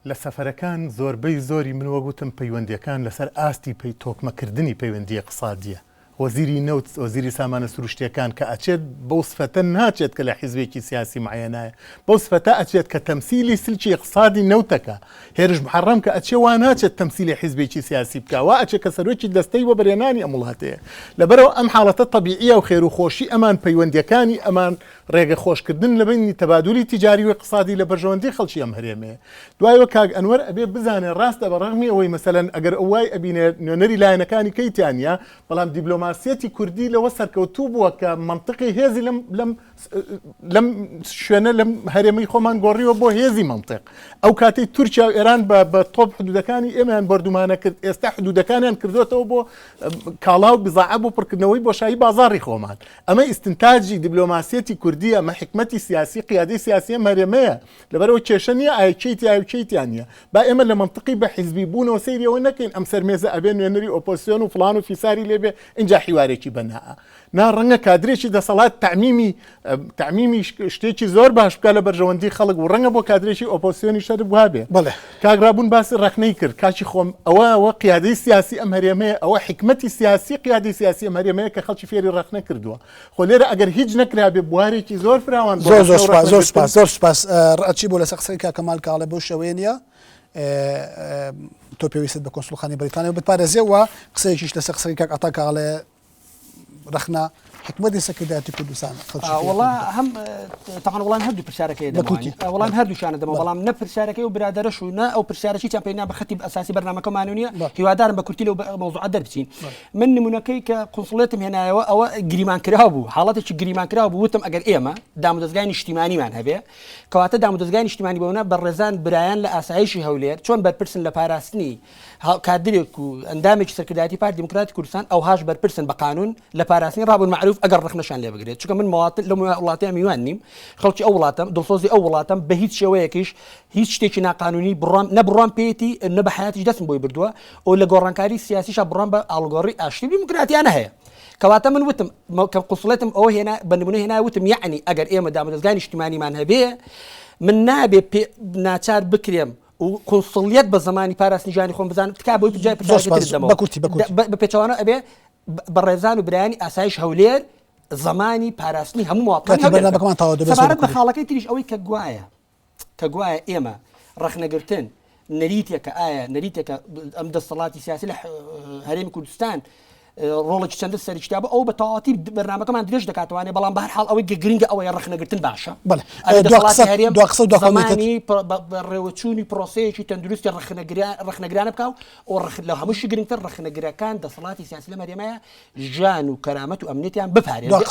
لە سەفەرەکان زۆربەی زۆری من وەگوتم پەیوەندیەکان لەسەر ئاستی تۆکمەکردنی پەیوەندی اقتصادیە وەزیری نەوت وەزیری سامانە سروشتیەکان کە ئەچێت بەو سفەتە ناچێت کە لە حیزبێکی سیاسی معەنایە بەو سفەتە ئەچێت کە تەمسیلی سلکی اقتصادی نەوتەکە هێرش محەڕەم کە ئەچێ وا ناچێت تەمسیلی حیزبێکی سیاسی بکە وا ئەچێت کە سەرۆکی دەستەی بۆ بەرهێنانی ئەم وڵاتەیە لەبەرەوە ئەم حاڵەتە طەبیعیە و خێر و خۆشی ئەمان پەیوەندیەکانی ئەمان ڕێگە خۆشکردن لە بینی تەبادولی تیجاری و اقتصادی لە بەرژەوەندی خەڵکی ئەم هەرێمەیە دوایەوە کاک ئەنوەر ئەبێ بزانێ ڕاستە بەڕەغمی ئەوەی مەسەلەن ئەگەر ئەوای ئەبینێ نوێنەری لایەنەکانی کەیتیانە بەڵام دیبلۆماسیەتی کوردی لەوە سەرکەوتوو بووە کە منطقی هێزی لەم شوێنە لەم هەرێمەی خۆمان گۆڕیوە بۆ هێزی منطق ئەو کاتەی تورکیا و ئێران بە تۆپ حدودەکانی ئێمەیان بەردومانە کرد ئێستا حدودەکانیان کردوێتەوە بۆ کاڵا و بزاعە بۆ پڕکردنەوەی بۆشایی بازاڕی خۆمان ئەمە ئیستنتاجی دیبلۆماسیەتی کوردی ئەمە حکمەتی سیاسی قیادەی سیاسی هەرێمەیە لەبەرەوە کێشە نیە ئایکەیتی ئایکەیتیان نیە با ئێمە لە منطقی بە حیزبی بوونەوە سەیریەوە نەکەین ئەم سەرمێزە ئەبێ نوێنەری ئۆپۆزیسیۆن و فڵان و فیساری لێبێ اینجا حیوارێکی بەناءە نا ڕەنگە کادرێکی دەسەڵات تعمیمی شتێکی زۆر باش بکە لە بەرژەوەندی خەڵک و ڕەنگە بۆ کادرێکی ئۆپۆزیسیۆنی شەر وابێ کاگرابوون باسی ڕەخنەی کرد کاچی خۆم ئەوە قیادەی سیاسی ئەم هەرێمەیە ئەوە حکمەتی سیاسی قیادەی سیاسی ئەم هەرێمەیە کە خەڵکی فێری ڕەخنە کردووە خۆ لێرە ئەگەر هیچ نەکرابێ بوارێکی زۆر فراوان زۆر سپاس ڕەچی بۆ لە سەقسەی کاکەمال کاڵە بۆ شەوەیە نیە تۆ پێویستت بە کۆنسڵخانی بریتانیا بتپارێزیەوە قسەیەکیش لەسەر قسەی کاک عەتا کاڵێ ڕەخنە حکومەتی سەرکردایەتی کوردستان وڵا هەم تاقان وڵان هەردوو پرسیارەکەی وەڵام هەردووشانە دەمە بەڵام نە پرسیارەکەی و برادەرەش و نە ئەو پرسیارەکەیان پێینا بە خەتی ئەساسی بەرنامەکەمان نیە هیوادارم بە کورتی لەو مەوزوعە دەربچین من نمونونەکەی کە قونسڵێتم هێنایەوە ئەوە گریمانکرا بوو حاڵەتێکی گریمانکرا بوو وتم ئەگەر ئێمە دامودەزگای نیشتیمانیمان هەبێ کەواتە دامودەزگای نیشتیمانی بۆنە بەڕێزان برایان لە ئاسایشی هەولێر چۆن بەرپرسن لە پاراستنی کادرێک و ئەندامێکی سەرکردایەتی پارتی دیموکراتی کوردستان ئەوهاش بەرپرسن بە قانون لە پاراستنی ڕابوون معروف ئەگەر ڕەخنەشان لێ بگرێت چونکە من مەڵاتن لە وڵاتیان میوان نیم خەڵکی ئەو وڵاتم دڵسۆزی ئەو وڵاتم بە هیچ شێوەیەکیش هیچ شتێکی ناقانونی نەبڕام پێێتی نە بە حیاتیش دەستم بۆی بردووە ئەو لە گۆڕانکاری سیاسیشە بڕام بە ئاڵگۆڕی ئاشتی دیموکراتیانە هەیە کەواتە من وتم کە قوسڵێتم ئەوە هێنا بە نمونە هێنا وتم یعنی ئەگەر ئێمە دامودەزگای نیشتیمانیمان هەبێ من نابێ ناچار بکرێم و کۆنسڵیەت بە زمانی پاراستنیجانی خۆم بزانم تکا بۆی جای بە پێچوانە ئەبێ بەڕێزان و برایانی ئاسایش هەولێر زمانی پاراستنی هەموو وڵاتان بە خاڵەکەی تریش ئەوەی کە گوایە ئێمە ڕەخنەگرتن نەریتێکە ئایا نەریتێکە ئەم دەسەڵاتی سیاسی لە هەرێمی کوردستان ڕۆڵێکی چەندە سەرکتیا بە ئەو بە تەواتی بەرنامەکەمان درێژ دەکاتوانێ بەڵام بەهەرحاڵ ئەوەی گرنگە ئەوەیە ڕەخنەگرتن باشە زمانی ڕێوەچوونی پرۆسەیەکی تەندروستی ڕەخنەگرانە بکە و لە هەمووشی گرنگتر ڕەخنەگرەکان دەسەڵاتی سیاسی لە مەرێمەیە ژان و کەرامەت و ئەمنیەتیان بپارێزێت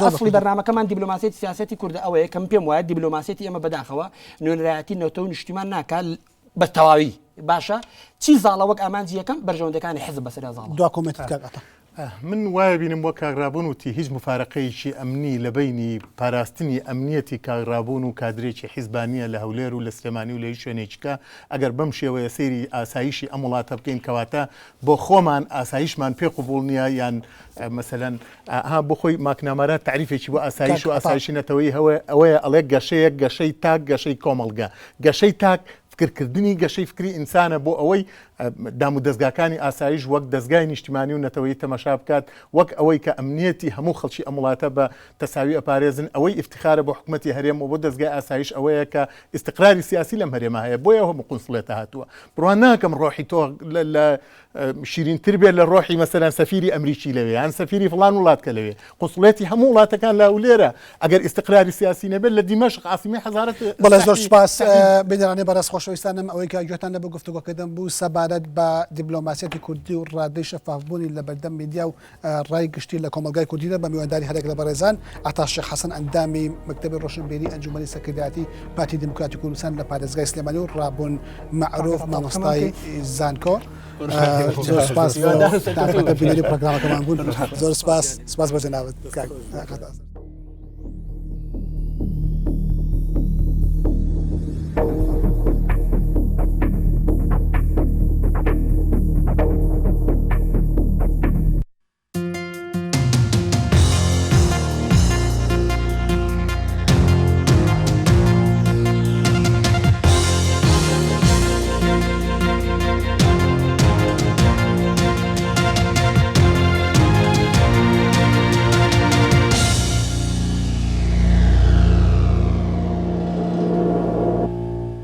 ئەسڵی بەرنامەکەمان دیبلۆماسیەتی سیاسەتی کوردە ئەوەیە کەم پێم وایە دیبلۆماسیەتی ئێمە بەداخەوە نوێنەرایەتی نەوتە و نیشتیمان ناکات بە تەواوی باشە چی زاڵە وەک ئامانجی یەکەم بەرژەوەندەکانی حزب بەسەر زاڵ دو کۆمنت کاکەتە من وایە بینم وە کاغرابوون وتی هیچ مفارقەیەکی ئەمنی لە بینی پاراستنی ئەمنیەتی کاغرابوون و کادرێکی حیزبانیە لە هەولێر و لە سلێمانی و لە شوێنێکیکە ئەگەر بەم شێوەیە سەیری ئاسایشی ئەم وڵاتە بکەین کەواتە بۆ خۆمان ئاسایشمان پێ قوبوڵ نییە یان مەسەلەن بۆ خۆی ماکنامارە تعریفێکی بۆ ئاسایش و ئاسایشی نەتەوەی ئەوەیە ئەڵێ گەشەیەک گەشەی تاک گەشەی کۆمەڵگە گەشەی تاک فکرکردنی گەشەی فکری ئینسانە بۆ ئەوەی دام و دەستگاکانی ئاسایش وەک دەستگای نیشتیمانی و نەتەوەی تەماشا بکات وەک ئەوەی کە ئەمنیەتی هەموو خەڵکی ئەم وڵاتە بە تەساوی ئەپارێزن ئەوەی افتخارە بۆ حکومەتی هەرێم و بۆ دەستگای ئاسایش ئەوەیە کە استقراری سیاسی لەم هەرێمە هەیە بۆیە هەموو قونسڵێتە هاتووە بڕوان ناکەم ڕۆحی تۆ لە شیرینتر بێت لە ڕۆحی مەسەلەن سەفیری ئەمریکی لەوێ یان سەفیری فڵان وڵاتکە لەوێ قونسڵێتی هەموو وڵاتەکان لە هەولێرە ئەگەر استقراری سیاسی نەبێت لە دیمەشق عاصمەی حەزارەت بەڵێ زۆر سپاس بێنەرانی بەڕێز خۆش خۆشەویستانم ئەوەی کە گوێتان لە بە گفتوگۆکردن بوو سەبارەت بە دیبلۆماسیەتی کوردی و ڕادەی شەفافبوونی لە بەردەم میدیا و ڕای گشتی لە کۆمەلگای کوردیدا بە میوانداری هەرێک لە بەڕێزان عەتا شێخ حەسەن ئەندامی مەکتەبی ڕۆشنبیری ئەنجومەنی سەکردایەتی پارتی دموکراتی کوردستان لە پارێزگای سلێمانی و ڕابوون معروف مامۆستای زانکۆ زۆر سپاس بۆ بینەری پرۆگرامەکەمان بوون زۆر سپاس بۆ جەنابەت.